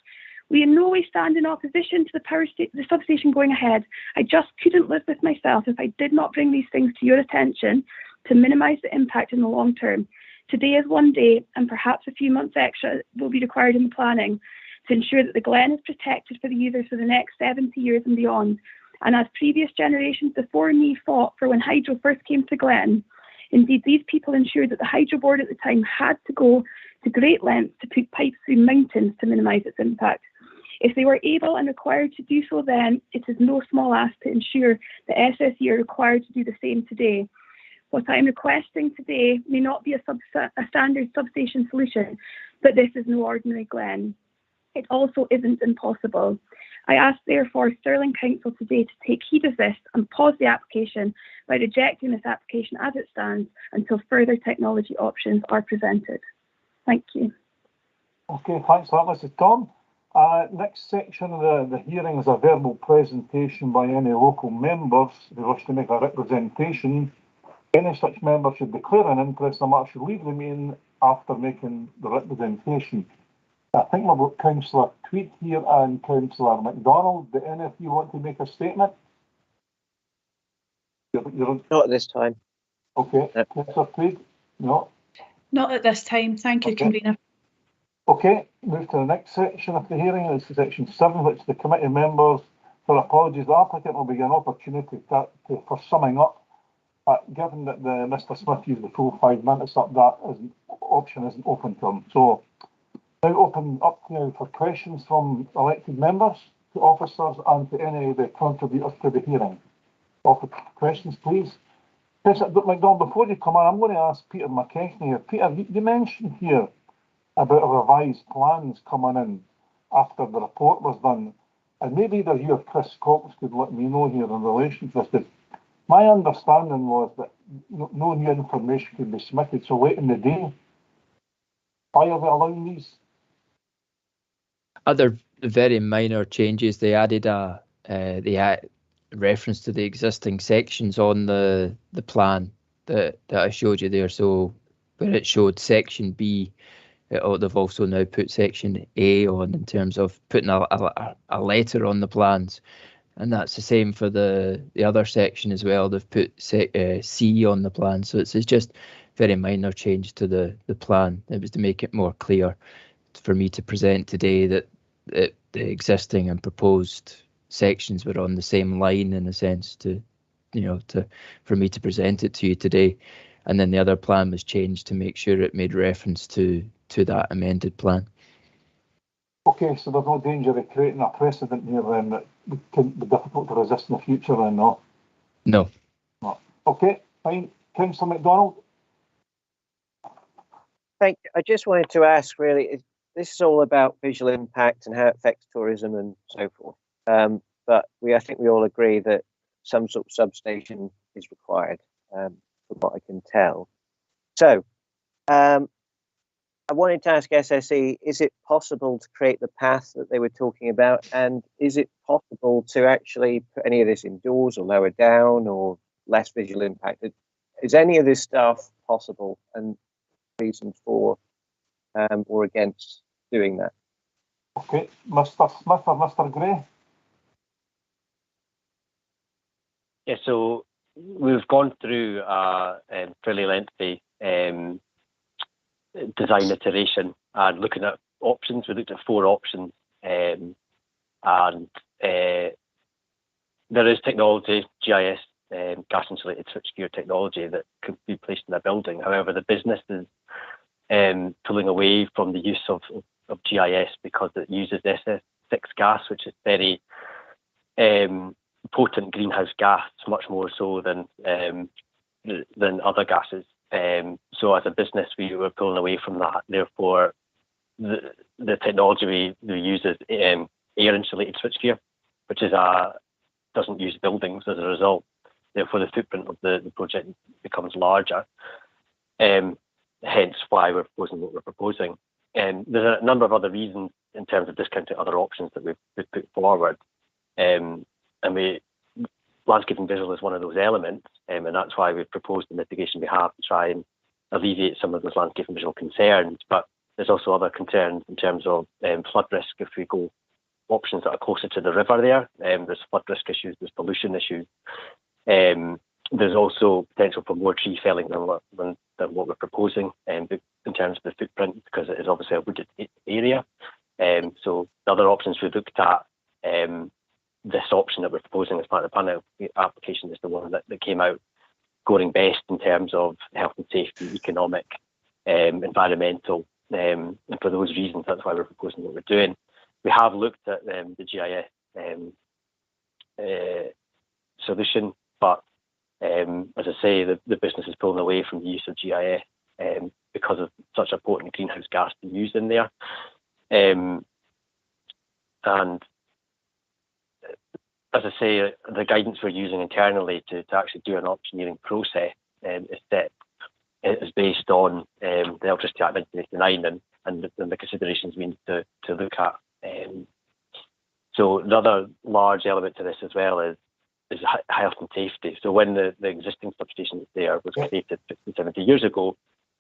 We in no way stand in opposition to the substation going ahead. I just couldn't live with myself if I did not bring these things to your attention to minimise the impact in the long term. Today is one day, and perhaps a few months extra will be required in the planning to ensure that the Glen is protected for the users for the next 70 years and beyond. And as previous generations before me fought for when hydro first came to Glen, indeed these people ensured that the hydro board at the time had to go to great lengths to put pipes through mountains to minimise its impact. If they were able and required to do so then, it is no small ask to ensure that SSE are required to do the same today. What I am requesting today may not be a standard substation solution, but this is no ordinary Glen. It also isn't impossible. I ask therefore Stirling Council today to take heed of this and pause the application by rejecting this application as it stands until further technology options are presented. Thank you. Okay, thanks for that, Mrs. Tom. Next section of the hearing is a verbal presentation by any local members who wish to make a representation. Any such member should declare an interest in the matter should leave the meeting after making the representation. I think we've got Councillor Tweed here and Councillor MacDonald. Do any of you want to make a statement? You're Not at this time. okay. No. Councillor Tweed? No. Not at this time. Thank you, Okay. Convener. Okay, move to the next section of the hearing. This is section 7, which the committee members, for apologies, the applicant will be given an opportunity for summing up. Given that Mr. Smith used the full 5 minutes up, that option isn't open to him. So now open up now for questions from elected members, to officers and to any of the contributors to the hearing. Offer questions, please. Councillor MacDonald, before you come on, I'm going to ask Peter McKechnie here. Peter, you mentioned here about revised plans coming in after the report was done. And maybe either you or Chris Cox could let me know here in relation to this. My understanding was that no new information could be submitted, so late in the day. Why are we allowing these? Other very minor changes. They added a reference to the existing sections on the plan that I showed you there. So where it showed section B, they've also now put section A on in terms of putting a letter on the plans. And that's the same for the other section as well. They've put C on the plan. So it's just very minor change to the plan. It was to make it more clear for me to present today that the existing and proposed sections were on the same line in a sense for me to present it to you today. And then the other plan was changed to make sure it made reference to that amended plan. Okay, so there's no danger of creating a precedent here then that can be difficult to resist in the future then, no? No. Okay, fine. Councillor MacDonald? Thank you. I just wanted to ask really, this is all about visual impact and how it affects tourism and so forth. But I think we all agree that some sort of substation is required, from what I can tell. So, I wanted to ask SSE, is it possible to create the path that they were talking about? And is it possible to actually put any of this indoors or lower down or less visual impact? Is any of this stuff possible, and reasons for or against doing that? Okay, Mr. Smith or Mr. Gray? Yeah, so we've gone through a fairly lengthy design iteration and looking at options. We looked at 4 options, and there is technology, GIS, gas insulated switchgear technology that could be placed in a building. However, the business is pulling away from the use of GIS because it uses 6 gas, which is very potent greenhouse gas, much more so than other gases. So as a business, we were pulling away from that. Therefore, the technology we use is air insulated switchgear, which doesn't use buildings as a result. Therefore, the footprint of the project becomes larger. Hence why we're proposing what we're proposing. There's a number of other reasons in terms of discounting other options that we've put forward. Landscape and visual is one of those elements, and that's why we've proposed the mitigation we have to try and alleviate some of those landscape and visual concerns. But there's also other concerns in terms of flood risk if we go options that are closer to the river there. There's flood risk issues, there's pollution issues. There's also potential for more tree felling than what we're proposing in terms of the footprint, because it is obviously a wooded area. So the other options we looked at, this option that we're proposing as part of the planning application is the one that came out scoring best in terms of health and safety, economic, environmental, and for those reasons, that's why we're proposing what we're doing. We have looked at the GIS solution, but as I say, the business is pulling away from the use of GIS because of such a potent greenhouse gas to use in there. And as I say, the guidance we're using internally to actually do an auctioneering process is based on the Electricity Act 1989 and the considerations we need to look at. So the other large element to this as well is health and safety. So when the existing substation that's there was created 50, 70 years ago,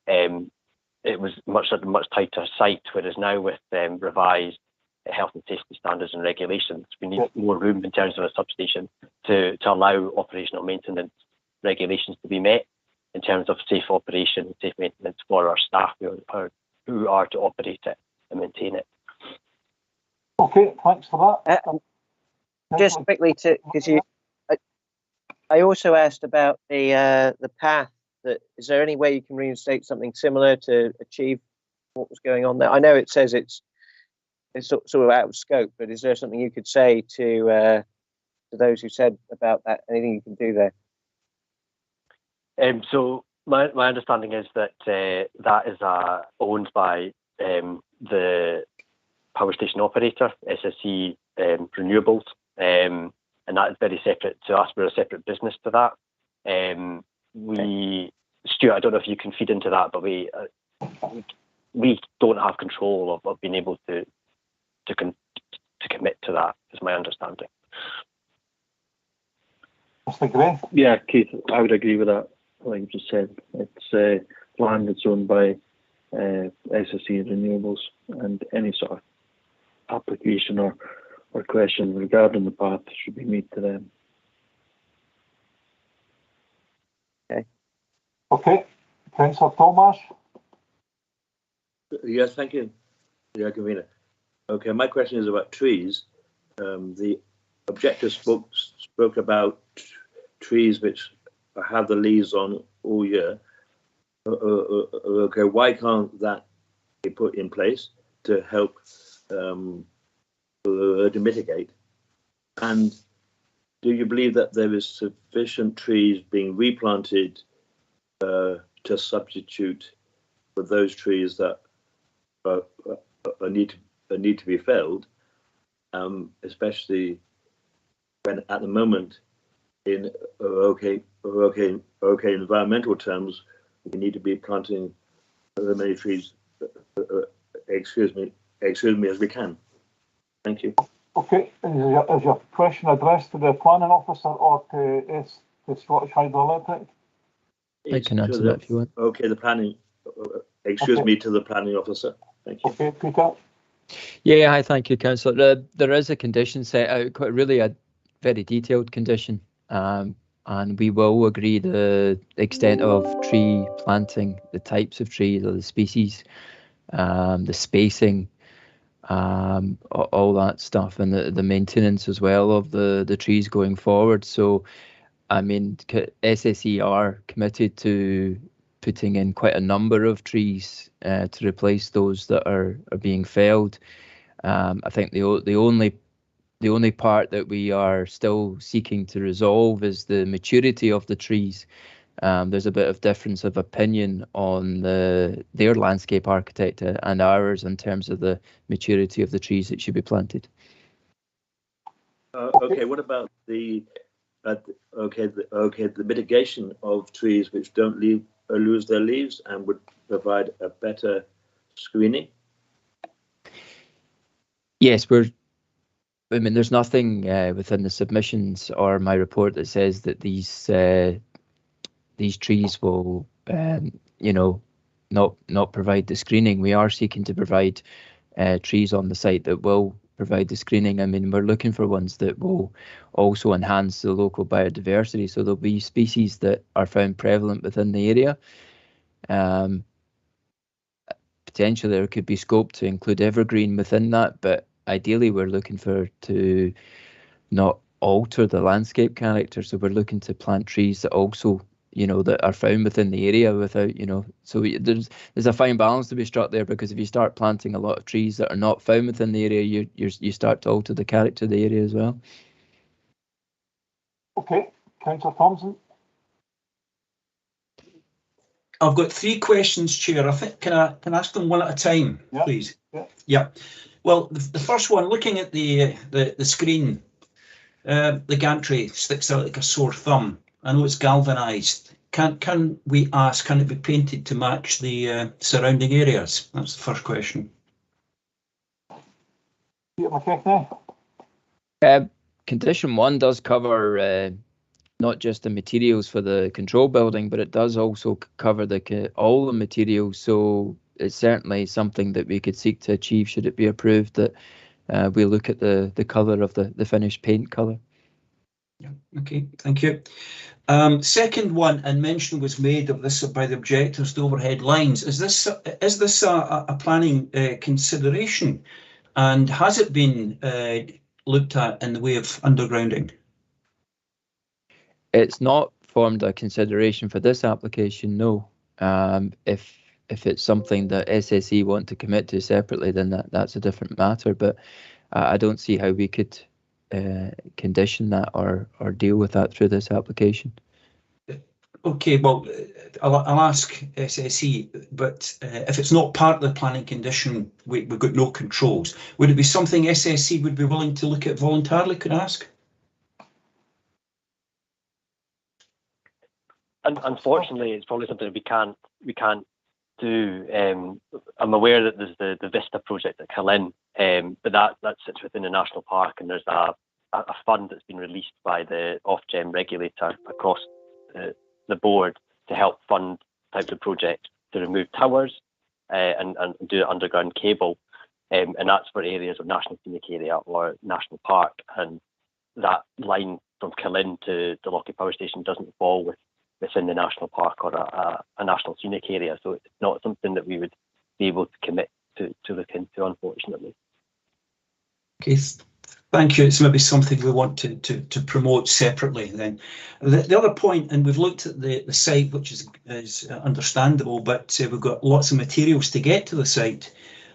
it was a much tighter site, whereas now with revised health and safety standards and regulations, we need more room in terms of a substation to allow operational maintenance regulations to be met in terms of safe operation, safe maintenance for our staff who are to operate it and maintain it. Okay, thanks for that. Just quickly, I also asked about the path. Is there any way you can reinstate something similar to achieve what was going on there? I know it says it's sort of out of scope, but is there something you could say to those who said about that? Anything you can do there? So my understanding is that that is owned by the power station operator, SSE Renewables, and that is very separate to us. We're a separate business to that. Stuart, I don't know if you can feed into that, but we don't have control of being able to commit to that, is my understanding. Mr. Gray? Yeah, Keith, I would agree with that. Like you just said, it's land that's owned by SSE Renewables, and any sort of application or question regarding the path should be made to them. Okay. Councillor Thomas? Yes, thank you. Yeah, Convener. Okay, my question is about trees. The objector spoke about trees which have the leaves on all year. Okay, why can't that be put in place to help to mitigate? And do you believe that there is sufficient trees being replanted to substitute for those trees that need to be felled, especially when at the moment, in environmental terms, we need to be planting as many trees, excuse me, as we can. Thank you. Okay, is your question addressed to the planning officer or to Scottish Hydroelectric? I can answer that if you want. Okay, the planning, to the planning officer. Thank you. Okay, Peter. Yeah, hi, thank you, Councillor. There is a condition set out, quite really a very detailed condition, and we will agree the extent of tree planting, the types of trees or the species, the spacing, all that stuff, and the maintenance as well of the trees going forward. So, I mean, SSE are committed to putting in quite a number of trees to replace those that are being felled. I think the only part that we are still seeking to resolve is the maturity of the trees. There's a bit of difference of opinion on their landscape architect and ours in terms of the maturity of the trees that should be planted. Okay, what about the mitigation of trees which don't lose their leaves and would provide a better screening? Yes, there's nothing within the submissions or my report that says that these trees will, not provide the screening. We are seeking to provide trees on the site that will provide the screening. We're looking for ones that will also enhance the local biodiversity. So there'll be species that are found prevalent within the area. Potentially there could be scope to include evergreen within that, but ideally we're looking to not alter the landscape character. So we're looking to plant trees that also, that are found within the area without, so there's a fine balance to be struck there, because if you start planting a lot of trees that are not found within the area, you start to alter the character of the area as well. Okay, Councillor Thompson. I've got 3 questions, Chair. I think can I ask them one at a time, please? Yeah. Well, the first one, looking at the screen, the gantry sticks out like a sore thumb. I know it's galvanised. Can we ask, can it be painted to match the surrounding areas? That's the first question. Condition 1 does cover not just the materials for the control building, but it does also cover all the materials. So it's certainly something that we could seek to achieve should it be approved, that we look at the colour of the finished paint colour. Yeah. Okay, thank you. Second one, and mention was made of this by the objectors, the overhead lines. Is this a planning consideration, and has it been looked at in the way of undergrounding? It's not formed a consideration for this application, no. If it's something that SSE want to commit to separately, then that's a different matter. But I don't see how we could condition that or deal with that through this application. Okay, well, I'll ask SSE, but if it's not part of the planning condition, we've got no controls. Would it be something SSE would be willing to look at voluntarily, could I ask? Unfortunately, it's probably something we can't do. I'm aware that there's the Vista project at Killin, but that sits within the national park, and there's a fund that's been released by the Ofgem regulator across the board to help fund types of projects to remove towers and do underground cable, and that's for areas of national scenic area or national park. And that line from Killin to the Lockheed Power Station doesn't fall within the national park or a national scenic area, so it's not something that we would be able to commit to look into, unfortunately. Okay, thank you. It's maybe something we want to promote separately then. The other point, and we've looked at the site, which is understandable, but we've got lots of materials to get to the site,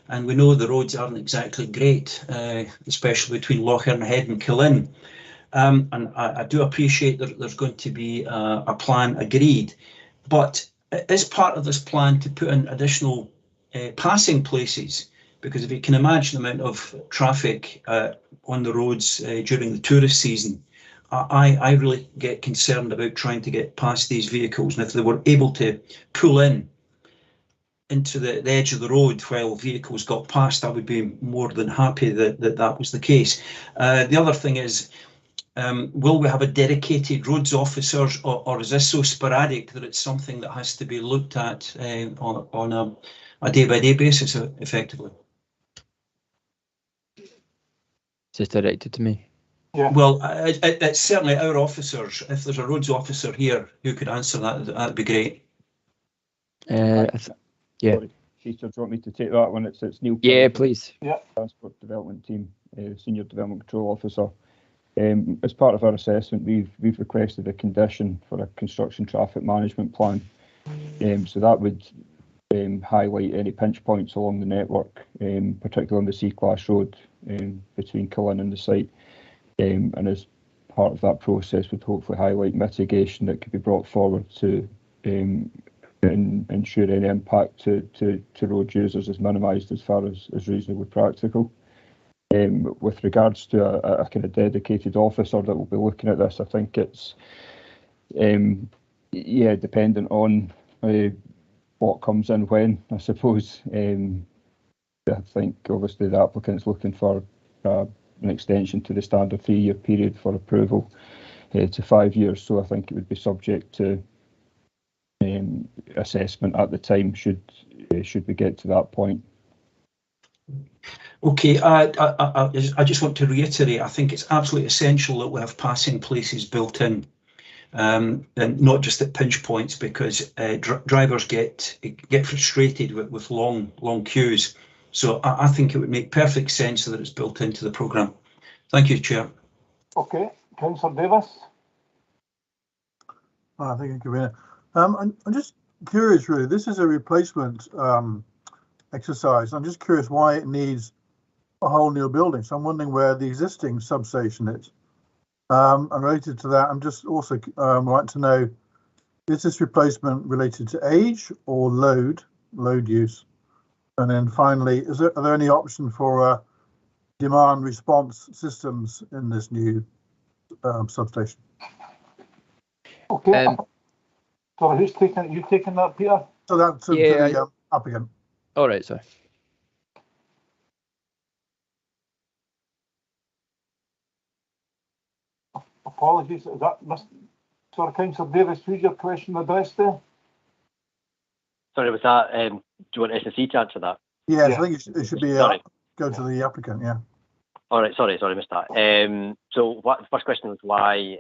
and we know the roads aren't exactly great, especially between Lochern Head and Killin. And I do appreciate that there's going to be a plan agreed, but is part of this plan to put in additional passing places? Because if you can imagine the amount of traffic on the roads during the tourist season, I really get concerned about trying to get past these vehicles. And if they were able to pull into the edge of the road while vehicles got past, I would be more than happy that was the case. The other thing is, will we have a dedicated roads officer, or is this so sporadic that it's something that has to be looked at on a day-by-day basis, effectively? Just directed to me. Yeah. Well, it's certainly our officers. If there's a roads officer here who could answer that'd be great. Yeah. Sorry, Chief, do you want me to take that one? It's Neil. Yeah, please. Yeah. Transport Development Team, Senior Development Control Officer. As part of our assessment, we've requested a condition for a construction traffic management plan. So that would highlight any pinch points along the network, particularly on the C-Class road between Cullen and the site. And as part of that process would hopefully highlight mitigation that could be brought forward to ensure any impact to road users is minimised as far as reasonably practical. With regards to a kind of dedicated officer that will be looking at this, I think it's dependent on what comes in when, I suppose. I think obviously the applicant's looking for an extension to the standard 3-year period for approval to 5 years, so I think it would be subject to assessment at the time should we get to that point. Okay, I just want to reiterate, I think it's absolutely essential that we have passing places built in, and not just at pinch points, because drivers get frustrated with long queues. So I think it would make perfect sense that it's built into the programme. Thank you, Chair. Okay, Councillor Davis. Thank you, Convener. I'm just curious, really. This is a replacement exercise. I'm just curious why it needs a whole new building. So I'm wondering where the existing substation is. And related to that, I'm just also like to know, is this replacement related to age or load use? And then finally, are there any option for demand response systems in this new substation? Okay. So who's taking? You taking that, Peter? So that's to the applicant. All right, sorry. Apologies. Is that Sorry, Councillor Davis? Who's your question addressed there? Sorry, was that? Do you want SSE to answer that? Yes, yeah. I think it should be go to the applicant. Yeah. All right. Sorry, missed that. So, the first question was why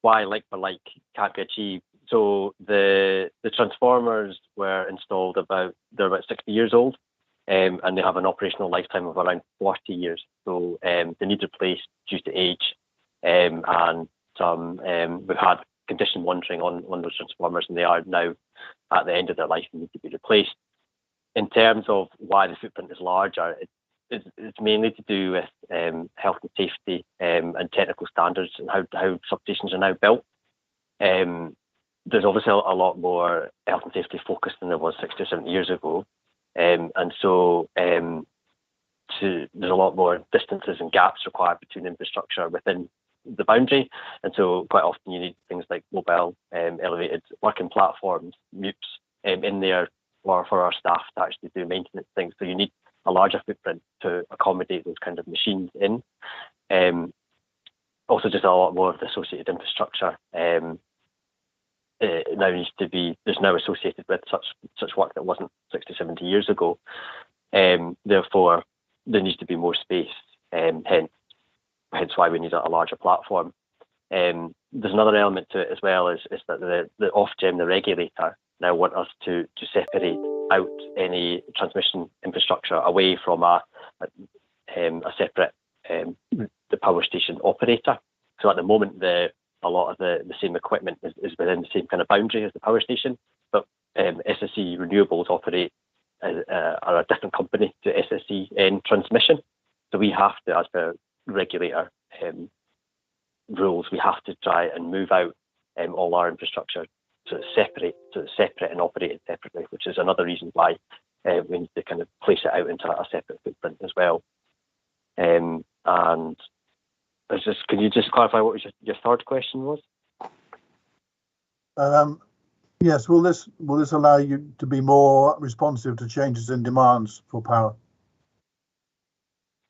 like for like can't be achieved. So the transformers were installed they're about 60 years old, and they have an operational lifetime of around 40 years. So they need replaced due to age, and some we've had condition monitoring on those transformers, and they are now at the end of their life and need to be replaced. In terms of why the footprint is larger, it's mainly to do with health and safety and technical standards and how substations are now built. There's obviously a lot more health and safety focus than there was 60 or 70 years ago. And so there's a lot more distances and gaps required between infrastructure within the boundary. And so quite often you need things like mobile elevated working platforms, MUPs in there for our staff to actually do maintenance things. So you need a larger footprint to accommodate those kind of machines in. Also just a lot more of the associated infrastructure now needs to be, there's now associated with such work that wasn't 60, 70 years ago. Therefore, there needs to be more space, hence why we need a larger platform. There's another element to it as well, is that the Ofgem, the regulator, now want us to separate out any transmission infrastructure away from a separate the power station operator. So at the moment, a lot of the same equipment is within the same kind of boundary as the power station, but SSE Renewables operate are a different company to SSE in transmission. So we have to, as per regulator rules, we have to try and move out all our infrastructure to separate and operate it separately, which is another reason why we need to kind of place it out into a separate footprint as well. And can you just clarify what your third question was? Yes. Will this allow you to be more responsive to changes in demands for power?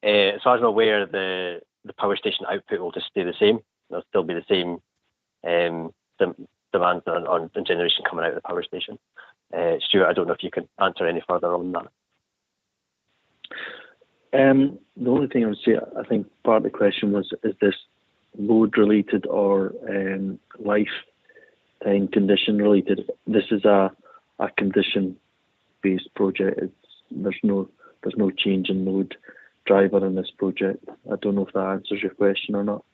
As far as I'm aware, the power station output will just stay the same. There'll still be the same demands on generation coming out of the power station. Stuart, I don't know if you can answer any further on that. The only thing I would say, I think part of the question was, is this load related or lifetime condition related? This is a condition based project. There's no change in load driver in this project. I don't know if that answers your question or not.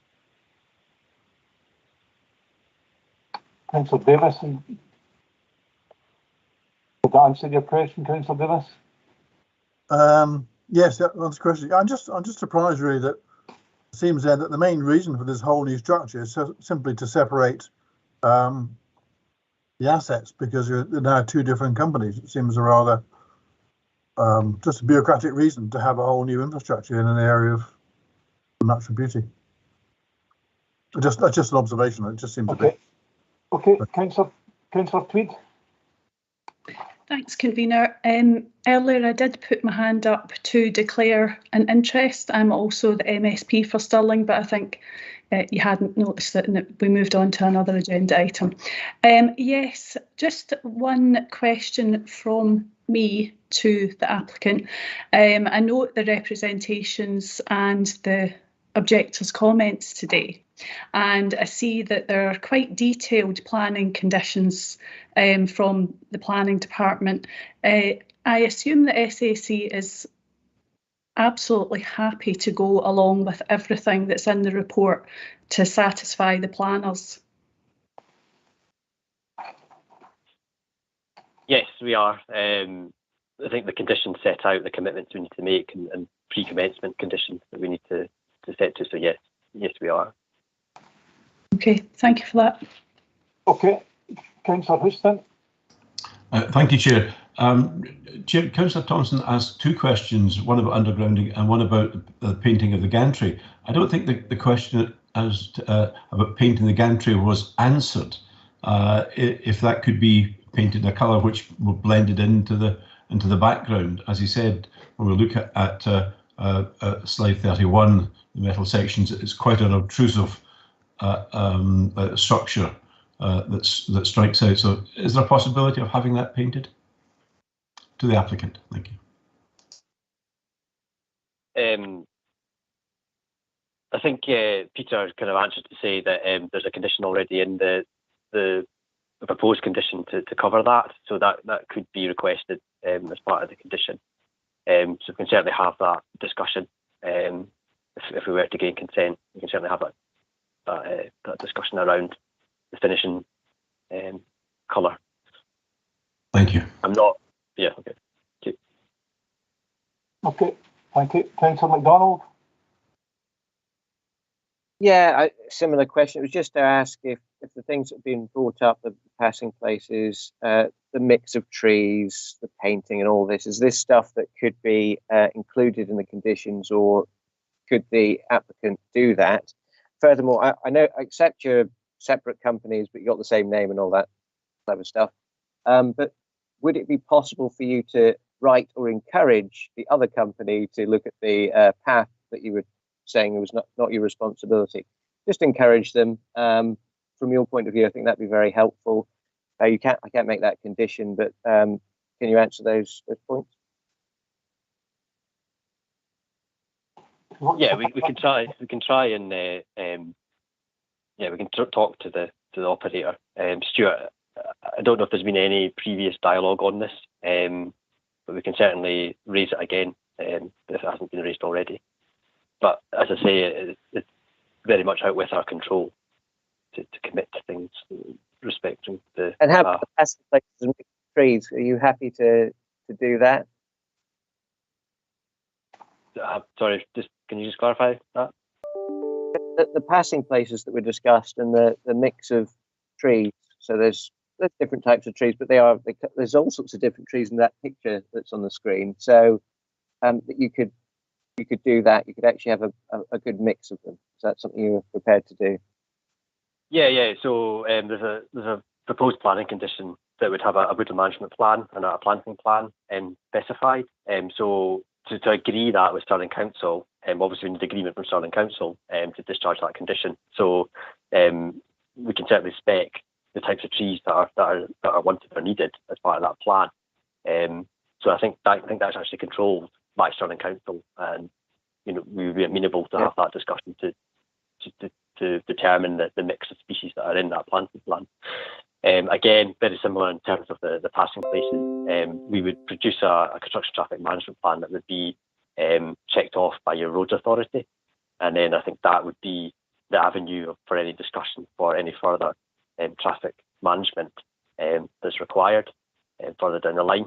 Councillor Davis. Did that answer your question, Councillor Davis? Yes, that's the question. I'm just surprised really that it seems then that the main reason for this whole new structure is simply to separate the assets, because they're now two different companies. It seems a rather just a bureaucratic reason to have a whole new infrastructure in an area of natural beauty. That's just an observation. It just seems okay. a bit. Okay, Councillor Tweed. Thanks, convener. Earlier I did put my hand up to declare an interest. I'm also the MSP for Stirling, but I think you hadn't noticed that, and we moved on to another agenda item. Yes, just one question from me to the applicant. I note the representations and the objectors' comments today, and I see that there are quite detailed planning conditions from the planning department. I assume the SAC is absolutely happy to go along with everything that's in the report to satisfy the planners. Yes, we are. I think the conditions set out the commitments we need to make and pre-commencement conditions that we need to set to. So yes, we are. Okay, thank you for that. Okay, Councillor Houston. Thank you, Chair. Chair, Councillor Thompson asked two questions, one about undergrounding and one about the painting of the gantry. I don't think the question as to, about painting the gantry was answered. If that could be painted in a colour which will blend it into the background, as he said, when we look at slide 31, the metal sections, it's quite an obtrusive structure that strikes out. So, is there a possibility of having that painted? To the applicant, thank you. I think Peter kind of answered to say that there's a condition already in the proposed condition to cover that, so that could be requested as part of the condition. So we can certainly have that discussion. If we were to gain consent, we can certainly have that discussion around the finishing colour. Thank you. I'm not. Yeah. Okay. Okay. Thank you, Councillor MacDonald. Yeah, similar question. It was just to ask if the things that have been brought up, the passing places, the mix of trees, the painting and all this, is this stuff that could be included in the conditions, or could the applicant do that? Furthermore, I know, I accept you're separate companies, but you got the same name and all that clever stuff. But would it be possible for you to write or encourage the other company to look at the path that you were saying it was not your responsibility? Just encourage them. From your point of view, I think that'd be very helpful. I can't make that condition, but can you answer those points? Yeah, we can try. We can try and yeah, we can talk to the operator. Stuart, I don't know if there's been any previous dialogue on this, but we can certainly raise it again if it hasn't been raised already. But as I say, it's very much out with our control to commit to things respecting the. And how about the passing places and trees? Are you happy to do that? Sorry, can you just clarify that? The passing places that were discussed and the mix of trees. So there's different types of trees, but there's all sorts of different trees in that picture that's on the screen. So that you could do that. You could actually have a good mix of them. Is that something you're prepared to do? Yeah. So there's a proposed planning condition that would have a woodland management plan and a planting plan specified. So to agree that with Stirling Council, obviously we need agreement from Stirling Council to discharge that condition. So we can certainly spec the types of trees that are wanted or needed as part of that plan. So I think that's actually controlled by Stirling Council, and we would be amenable to have that discussion to determine the mix of species that are in that planting plan. Again, very similar in terms of the passing places. We would produce a construction traffic management plan that would be checked off by your roads authority, and then I think that would be the avenue for any discussion for any further traffic management that's required. further down the line.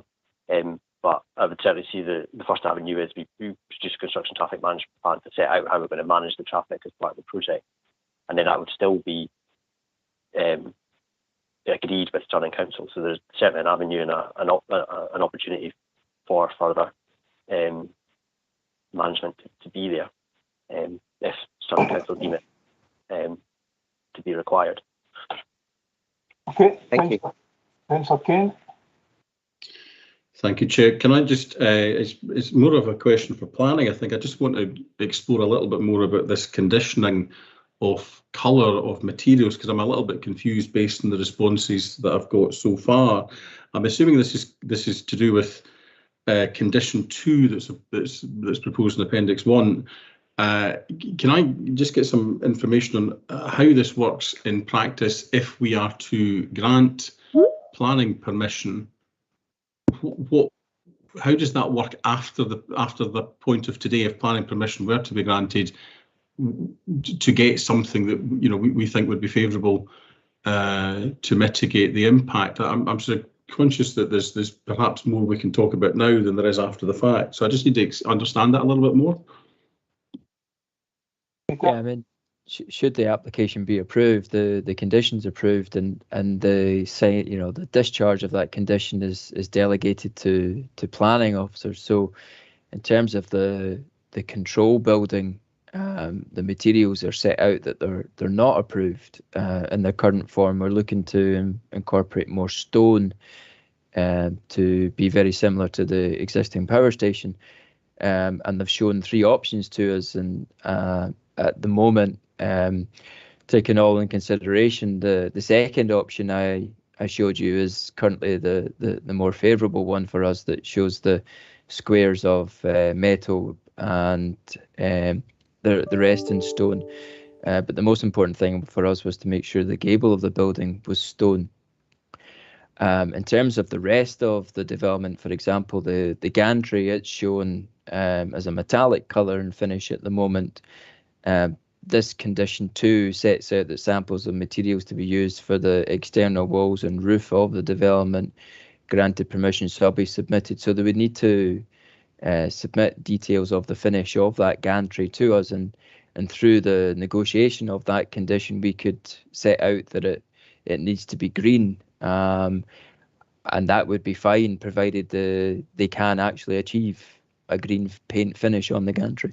But I would certainly see the first avenue is we produce a construction traffic management plan to set out how we're going to manage the traffic as part of the project. And then that would still be agreed with Stirling Council. So there's certainly an avenue and an opportunity for further management to be there if Stirling Council deem it to be required. Okay, Thank you. Councillor Kane. Thank you, Chair. Can I just, it's more of a question for planning, I think. I just want to explore a little bit more about this conditioning of colour of materials, because I'm a little bit confused based on the responses that I've got so far. I'm assuming this is to do with condition 2 that's proposed in Appendix 1. Can I just get some information on how this works in practice if we are to grant planning permission? How does that work after the point of today, if planning permission were to be granted, to get something that we think would be favourable to mitigate the impact? I'm sort of conscious that there's perhaps more we can talk about now than there is after the fact. So I just need to understand that a little bit more. Yeah, I mean, should the application be approved, the conditions approved, and the the discharge of that condition is delegated to planning officers. So in terms of the control building, the materials are set out that they're not approved in their current form. We're looking to incorporate more stone to be very similar to the existing power station, and they've shown 3 options to us, and at the moment, taking all in consideration, the second option I showed you is currently the more favourable one for us, that shows the squares of metal and the rest in stone. But the most important thing for us was to make sure the gable of the building was stone. In terms of the rest of the development, for example, the gantry, it's shown as a metallic colour and finish at the moment. This condition 2 sets out the samples of materials to be used for the external walls and roof of the development. Granted permission shall be submitted. So they would need to submit details of the finish of that gantry to us, and through the negotiation of that condition, we could set out that it needs to be green, and that would be fine, provided they can actually achieve a green paint finish on the gantry.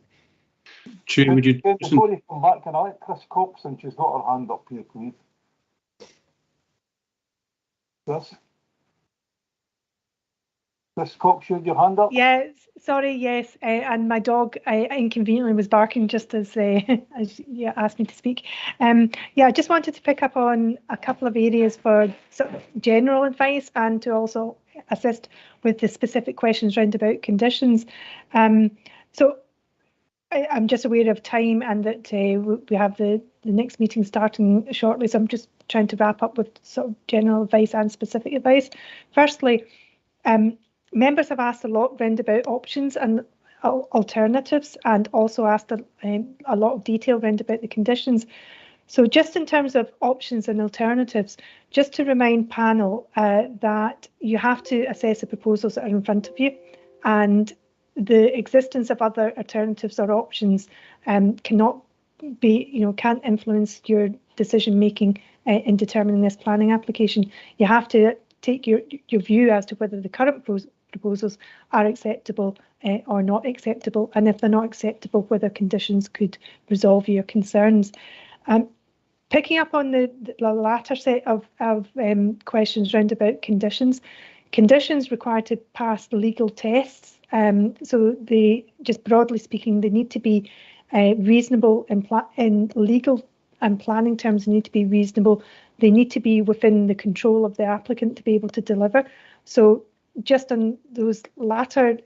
Chair, would you... Before you come back, can I let Chris Cox, and she's got her hand up here, please. Chris Cox, you had your hand up? Yes, sorry, yes. And my dog inconveniently was barking just as you asked me to speak. I just wanted to pick up on a couple of areas for sort of general advice, and to also assist with the specific questions round about conditions. So I'm just aware of time, and that we have the next meeting starting shortly, so I'm just trying to wrap up with sort of general advice and specific advice. Firstly, members have asked a lot round about options and alternatives, and also asked a lot of detail round about the conditions. So just in terms of options and alternatives, just to remind panel that you have to assess the proposals that are in front of you, and the existence of other alternatives or options cannot be, can't influence your decision making in determining this planning application. You have to take your view as to whether the current proposals are acceptable or not acceptable, and if they're not acceptable, whether conditions could resolve your concerns. Picking up on the latter set of questions round about conditions require to pass legal tests. So they, just broadly speaking, they need to be reasonable in legal and planning terms. They need to be reasonable. They need to be within the control of the applicant to be able to deliver. So just on those latter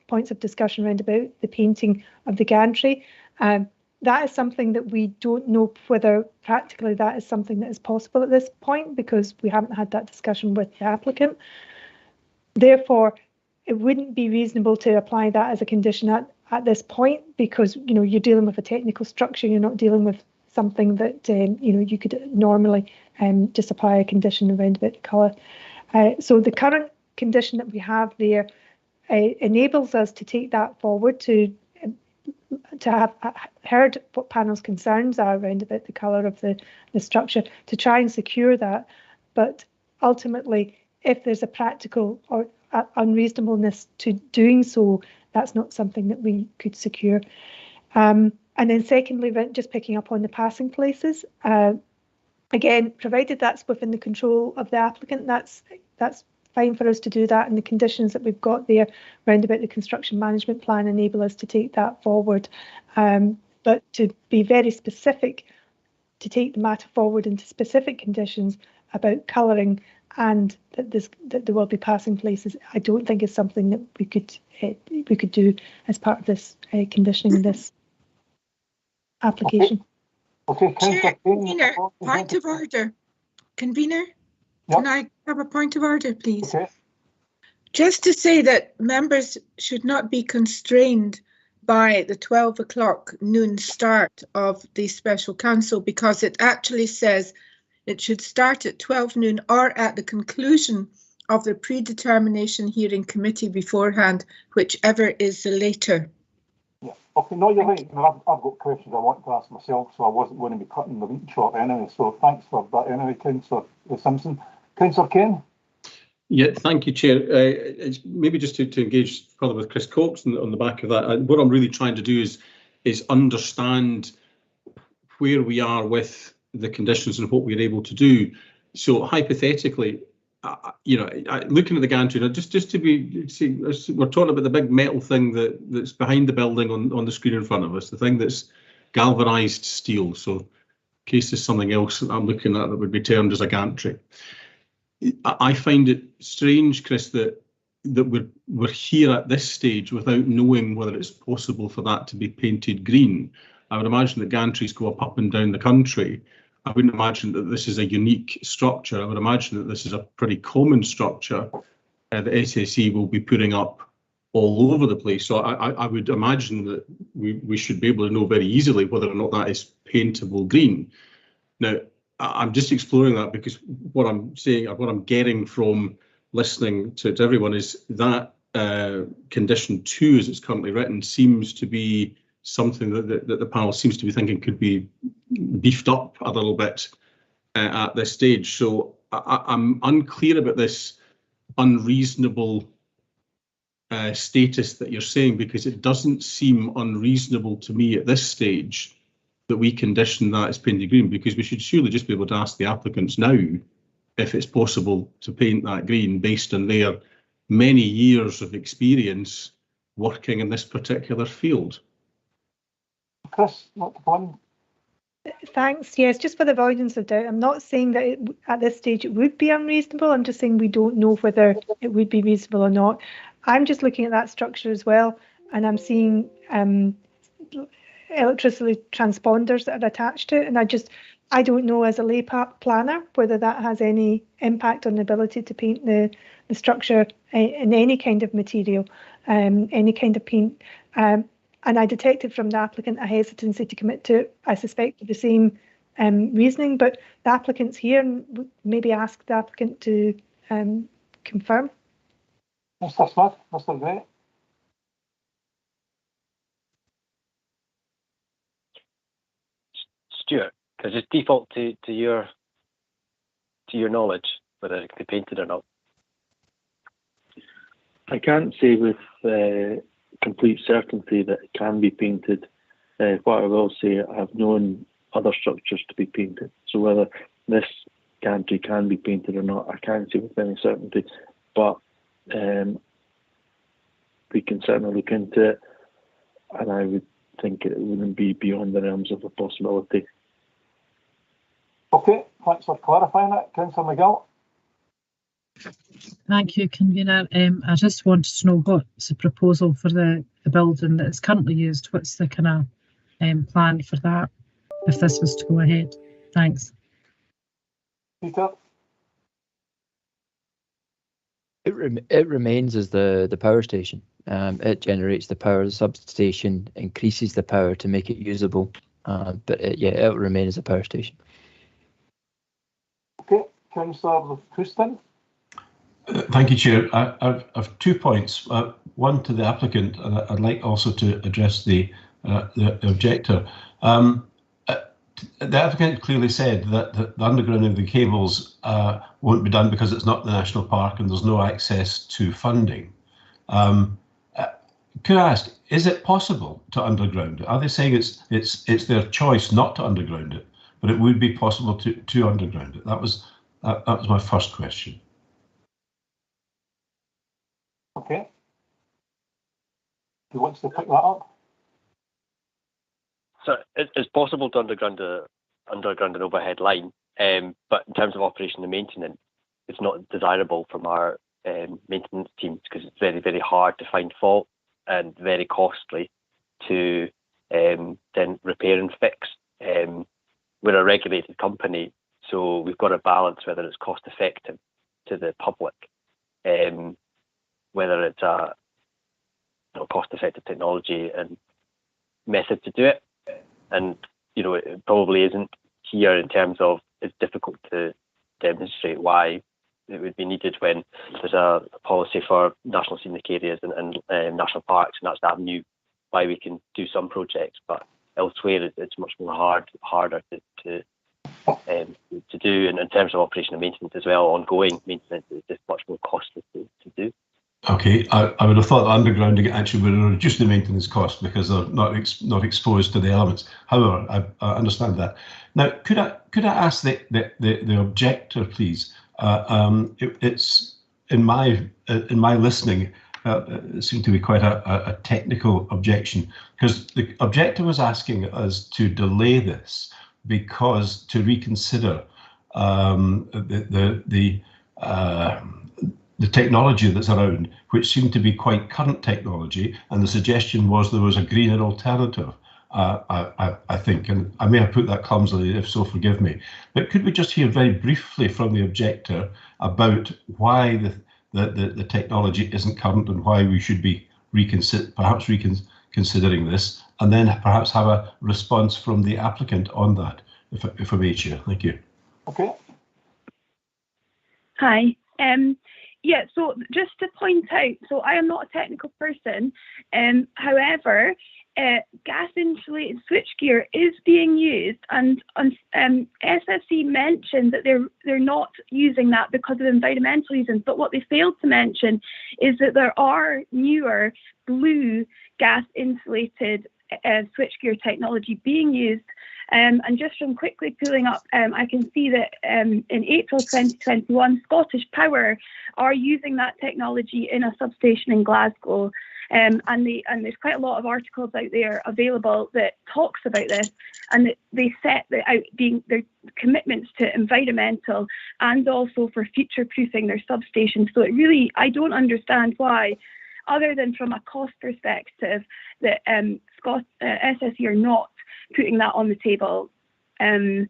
points of discussion around about the painting of the gantry, that is something that we don't know whether practically that is something that is possible at this point, because we haven't had that discussion with the applicant. Therefore, it wouldn't be reasonable to apply that as a condition at this point, because you're dealing with a technical structure. You're not dealing with something that you could normally just apply a condition around about the colour. So the current condition that we have there enables us to take that forward, to have heard what panel's concerns are around about the colour of the structure, to try and secure that. But ultimately, if there's a practical or unreasonableness to doing so, that's not something that we could secure. And then secondly, just picking up on the passing places, again, provided that's within the control of the applicant, that's fine for us to do that, and the conditions that we've got there round about the construction management plan enable us to take that forward. But to be very specific, to take the matter forward into specific conditions about colouring and that there will be passing places, I don't think is something that we could do as part of this conditioning in this application. Okay, Chair, Convener, point of order. Convener, can I have a point of order, please? Okay. Just to say that members should not be constrained by the 12 o'clock noon start of the special council, because it actually says it should start at 12 noon or at the conclusion of the predetermination hearing committee beforehand, whichever is the later. Yeah. Okay, no, you're right. I've got questions I want to ask myself, so I wasn't going to be cutting the meeting short anyway. So thanks for that anyway, Councillor Simpson. Councillor Ken? Yeah, thank you, Chair. It's maybe just to engage further with Chris Cox on the back of that. What I'm really trying to do is understand where we are with the conditions and what we're able to do. So hypothetically, looking at the gantry, just to see, we're talking about the big metal thing that's behind the building on the screen in front of us, the thing that's galvanised steel. So in case there's something else that I'm looking at that would be termed as a gantry. I find it strange, Chris, that we're here at this stage without knowing whether it's possible for that to be painted green. I would imagine that gantries go up and down the country. I wouldn't imagine that this is a unique structure. I would imagine that this is a pretty common structure that SSE will be putting up all over the place. So I would imagine that we should be able to know very easily whether or not that is paintable green. Now, I'm just exploring that because what I'm saying, what I'm getting from listening to everyone is that condition 2, as it's currently written, seems to be something that the panel seems to be thinking could be beefed up a little bit at this stage. So I'm unclear about this unreasonable status that you're saying, because it doesn't seem unreasonable to me at this stage that we condition that as painted green, because we should surely just be able to ask the applicants now if it's possible to paint that green based on their many years of experience working in this particular field. Chris, not the one. Thanks. Yes, just for the avoidance of doubt, I'm not saying that at this stage it would be unreasonable. I'm just saying we don't know whether it would be reasonable or not. I'm just looking at that structure as well, and I'm seeing electricity transponders that are attached to it, and I don't know as a lay planner whether that has any impact on the ability to paint the structure in any kind of material, any kind of paint. And I detected from the applicant a hesitancy to commit to it, I suspect for the same reasoning, but the applicant's here and maybe ask the applicant to confirm. Mr. Smith, Mr. Gray. Stuart, does it default to your knowledge whether it can be painted or not? I can't say with complete certainty that it can be painted. What I will say, I've known other structures to be painted. So whether this gantry can be painted or not, I can't say with any certainty. But we can certainly look into it, and I would think it wouldn't be beyond the realms of a possibility. Okay, thanks for clarifying that. Councillor McGill. Thank you, Convener. I just wanted to know what's the proposal for the building that is currently used. What's the kind of plan for that if this was to go ahead? Thanks. Peter. It remains as the power station. It generates the power. The substation increases the power to make it usable. But it'll remain as a power station. Okay, Councillor Houston. Thank you, Chair. I have 2 points. One to the applicant, and I'd like also to address the objector. The applicant clearly said that the undergrounding of the cables won't be done because it's not the national park and there's no access to funding. Could I ask, is it possible to underground it? Are they saying it's their choice not to underground it, but it would be possible to underground it? That was my first question. Okay. Who wants to pick that up? So it's possible to underground an overhead line, but in terms of operation and maintenance, it's not desirable from our maintenance teams because it's very, very hard to find fault and very costly to then repair and fix. We're a regulated company, so we've got to balance whether it's cost effective to the public, whether it's a cost effective technology and method to do it. And it probably isn't here in terms of it's difficult to demonstrate why it would be needed when there's a policy for national scenic areas and national parks, and that's the avenue why we can do some projects, but elsewhere it's much more harder to do. And in terms of operation and maintenance as well, ongoing maintenance is just much more costly to do. Okay, I would have thought undergrounding actually would reduce the maintenance cost because they're not exposed to the elements. However, I understand that. Now, could I ask the objector, please? It's in my listening, it seemed to be quite a technical objection because the objector was asking us to delay this because to reconsider the technology that's around, which seemed to be quite current technology, and the suggestion was there was a greener alternative. I think, and I may have put that clumsily, if so, forgive me. But could we just hear very briefly from the objector about why the technology isn't current and why we should be perhaps reconsidering this, and then perhaps have a response from the applicant on that, if I may, Chair. Thank you. Okay. Hi. Yeah, so just to point out, so I am not a technical person. However, gas insulated switchgear is being used, and SSE mentioned that they're not using that because of environmental reasons. But what they failed to mention is that there are newer blue gas insulated switchgear technology being used. And just from quickly pulling up, I can see that in April 2021, Scottish Power are using that technology in a substation in Glasgow. And there's quite a lot of articles out there available that talks about this, and they set out their commitments to environmental and also for future-proofing their substations. So I don't understand why, other than from a cost perspective, that SSE are not putting that on the table. And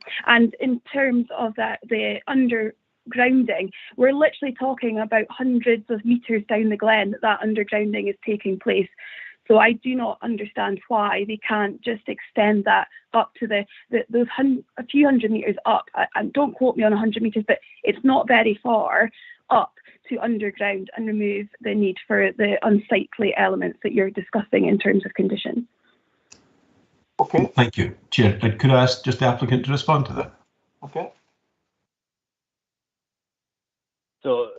in terms of the undergrounding, we're literally talking about hundreds of meters down the glen that undergrounding is taking place. So I do not understand why they can't just extend that up to those a few hundred meters up. And don't quote me on 100 meters, but it's not very far up to underground and remove the need for the unsightly elements that you're discussing in terms of conditions. Okay. Thank you, Chair. Could I ask just the applicant to respond to that? Okay. So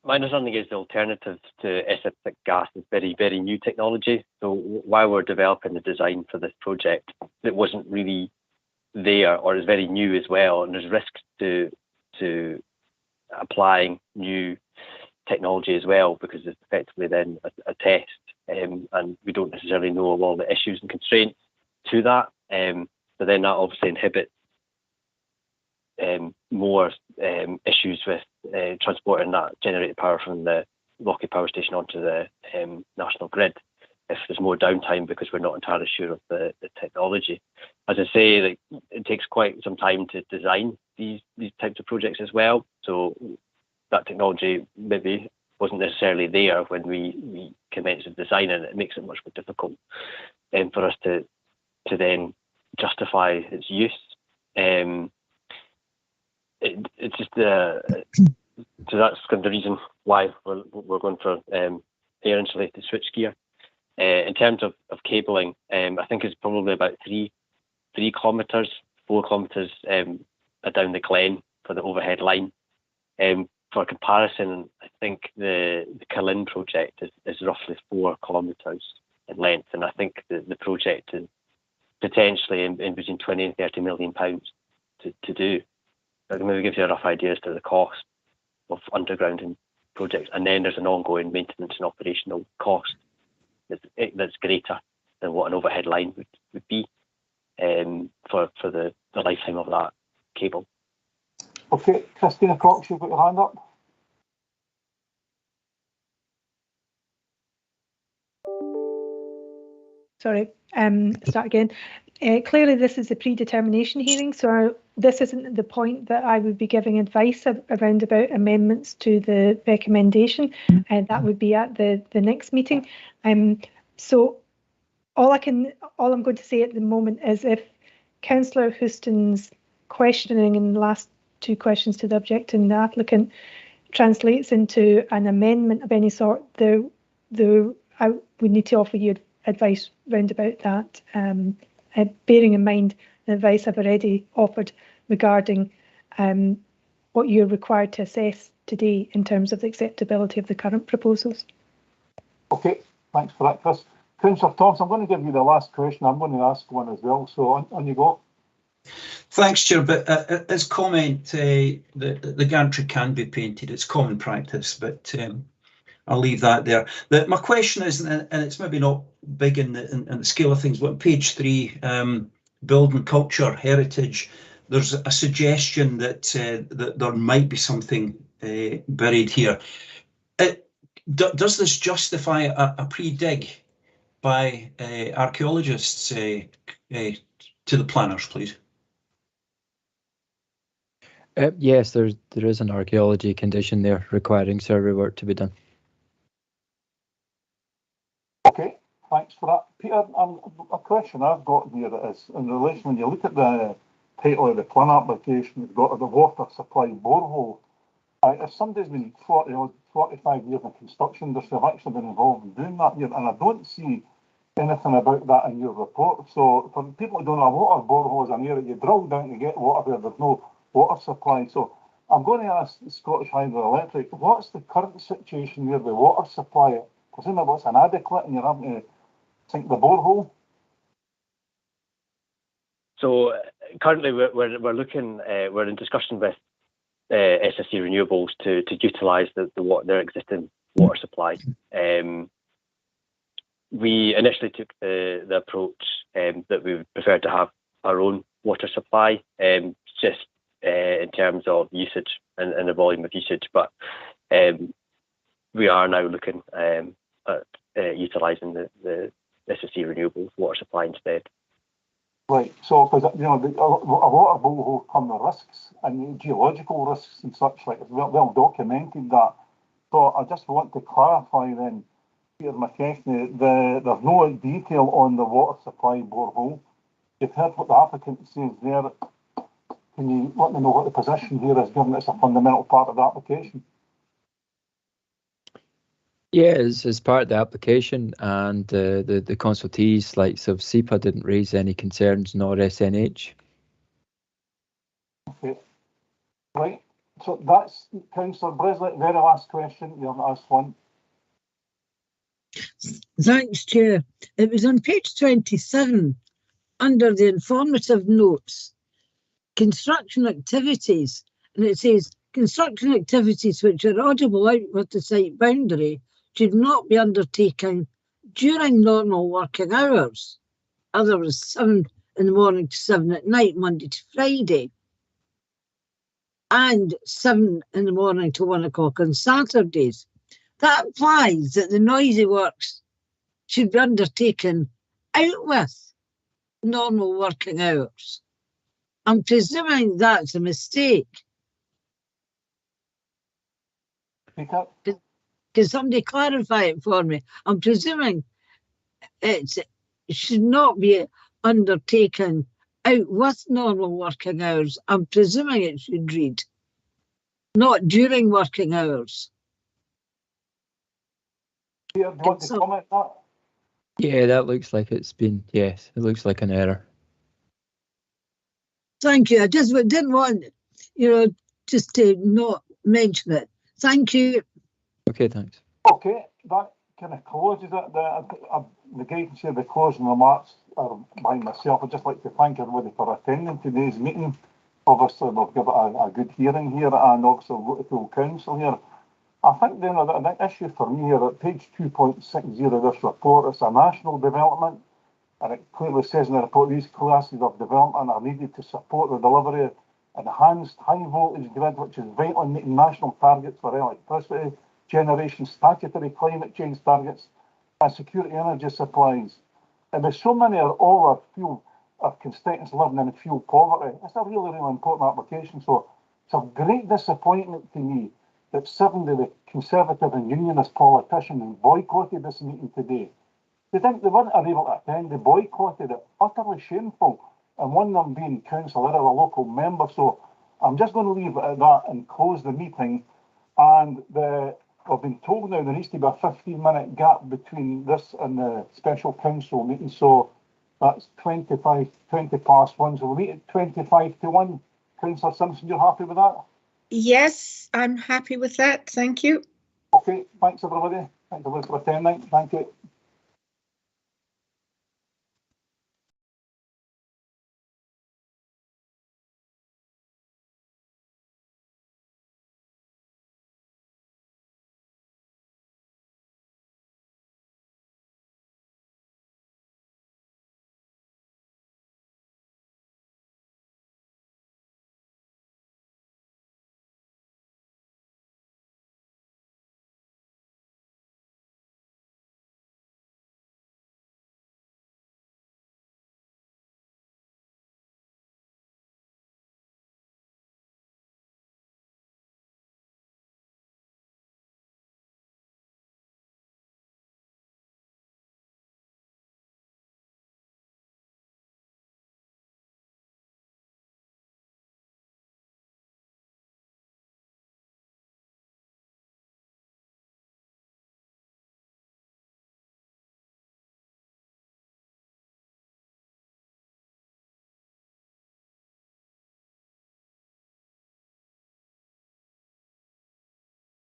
my understanding is the alternative to SF6 gas is very, very new technology. So while we're developing the design for this project, it wasn't really there, or is very new as well, and there's risks to applying new technology as well, because it's effectively then a test, and we don't necessarily know of all the issues and constraints to that. So then that obviously inhibits more issues with transporting that generated power from the Lockheed power station onto the national grid if there's more downtime, because we're not entirely sure of the technology. As I say, it takes quite some time to design these types of projects as well. So that technology maybe wasn't necessarily there when we commenced the design, and it makes it much more difficult for us to then justify its use. It's just that's kind of the reason why we're going for air insulated switchgear. In terms of cabling, I think it's probably about 3 kilometres, 4 kilometres down the glen for the overhead line. For comparison, I think the Cullen project is roughly 4 kilometres in length, and I think the project is potentially in between 20 and 30 million pounds to do. I can maybe give you a rough idea as to the cost of undergrounding projects, and then there's an ongoing maintenance and operational cost that's greater than what an overhead line would be for the lifetime of that cable. Okay, Christina Cox, you've got your hand up. Sorry, start again. Clearly, this is a predetermination hearing, so this isn't the point that I would be giving advice around about amendments to the recommendation, and that would be at the next meeting. So all I'm going to say at the moment is if Councillor Houston's questioning in the last 2 questions to the object and the applicant translates into an amendment of any sort, I would need to offer you advice round about that, bearing in mind the advice I've already offered regarding what you're required to assess today in terms of the acceptability of the current proposals. Okay, thanks for that, Chris. Councillor Thompson, I'm going to give you the last question. I'm going to ask one as well, so on you go. Thanks, Chair. But as comment, the gantry can be painted. It's common practice, but I'll leave that there. My question is, and it's maybe not big in the scale of things, but on page 3, building culture, heritage, there's a suggestion that there might be something buried here. Does this justify a pre-dig by archaeologists to the planners, please? Yes, there is an archaeology condition there requiring survey work to be done. Okay, thanks for that. Peter, a question I've got here is in relation, when you look at the title of the plan application, it's got the water supply borehole. If somebody's been 45 years in construction industry, I've actually been involved in doing that here, and I don't see anything about that in your report. So for people who don't know, a water borehole is an area you drill down to get water where there's no water supply. So I'm going to ask Scottish Hydroelectric, what's the current situation where the water supply, presumably it's inadequate and you're having to sink the borehole? So currently we're looking, we're in discussion with SSE Renewables to utilise their existing water supply. We initially took the approach that we would prefer to have our own water supply, just in terms of usage and the volume of usage, but we are now looking at utilising the SSE Renewables water supply instead. Right, so because a water borehole come with risks and geological risks and such, like it's well documented that. So I just want to clarify then, Peter McKechnie, there's no detail on the water supply borehole. You've heard what the applicant says there. Can you let me know what the position here is, given it's a fundamental part of the application? Yeah, as part of the application, and the consultees, likes of SEPA, didn't raise any concerns, nor SNH. Okay, right. So that's Councillor Bresley. Very last question. You haven't asked one. Thanks, Chair. It was on page 27, under the informative notes, construction activities, and it says construction activities which are audible out with the site boundary should not be undertaken during normal working hours. Otherwise, 7 in the morning to 7 at night, Monday to Friday, and 7 in the morning to 1 o'clock on Saturdays. That implies that the noisy works should be undertaken out with normal working hours. I'm presuming that's a mistake. Can somebody clarify it for me? I'm presuming it should not be undertaken out with normal working hours. I'm presuming it should read. not during working hours. Peter, do you want to comment on that? Yeah, that looks like it's been, yes, it looks like an error. Thank you. I just didn't want, just to not mention it. Thank you. Okay, thanks. Okay, that kind of closes it. The guidance here, the closing remarks are by myself. I'd just like to thank everybody for attending today's meeting. Obviously, we've given a good hearing here, and obviously we've got the full council here. I think then the issue for me here at page 2.60 of this report, it's a national development, and it clearly says in the report these classes of development are needed to support the delivery of enhanced high voltage grid, which is vital in meeting national targets for electricity generation, statutory climate change targets, and security energy supplies. And with so many of all our constituents living in fuel poverty, it's a really, really important application. So it's a great disappointment to me that 70 of the Conservative and Unionist politicians boycotted this meeting today. They weren't able to attend, they boycotted it. Utterly shameful. And one of them being Councillor, a local member. So I'm just going to leave it at that and close the meeting. And I've been told now there needs to be a 15-minute gap between this and the special council meeting. So that's 20 past 1. So we'll meet at 25 to 1. Councillor Simpson, you're happy with that? Yes, I'm happy with that. Thank you. Okay, thanks everybody. Thanks everybody for attending. Thank you.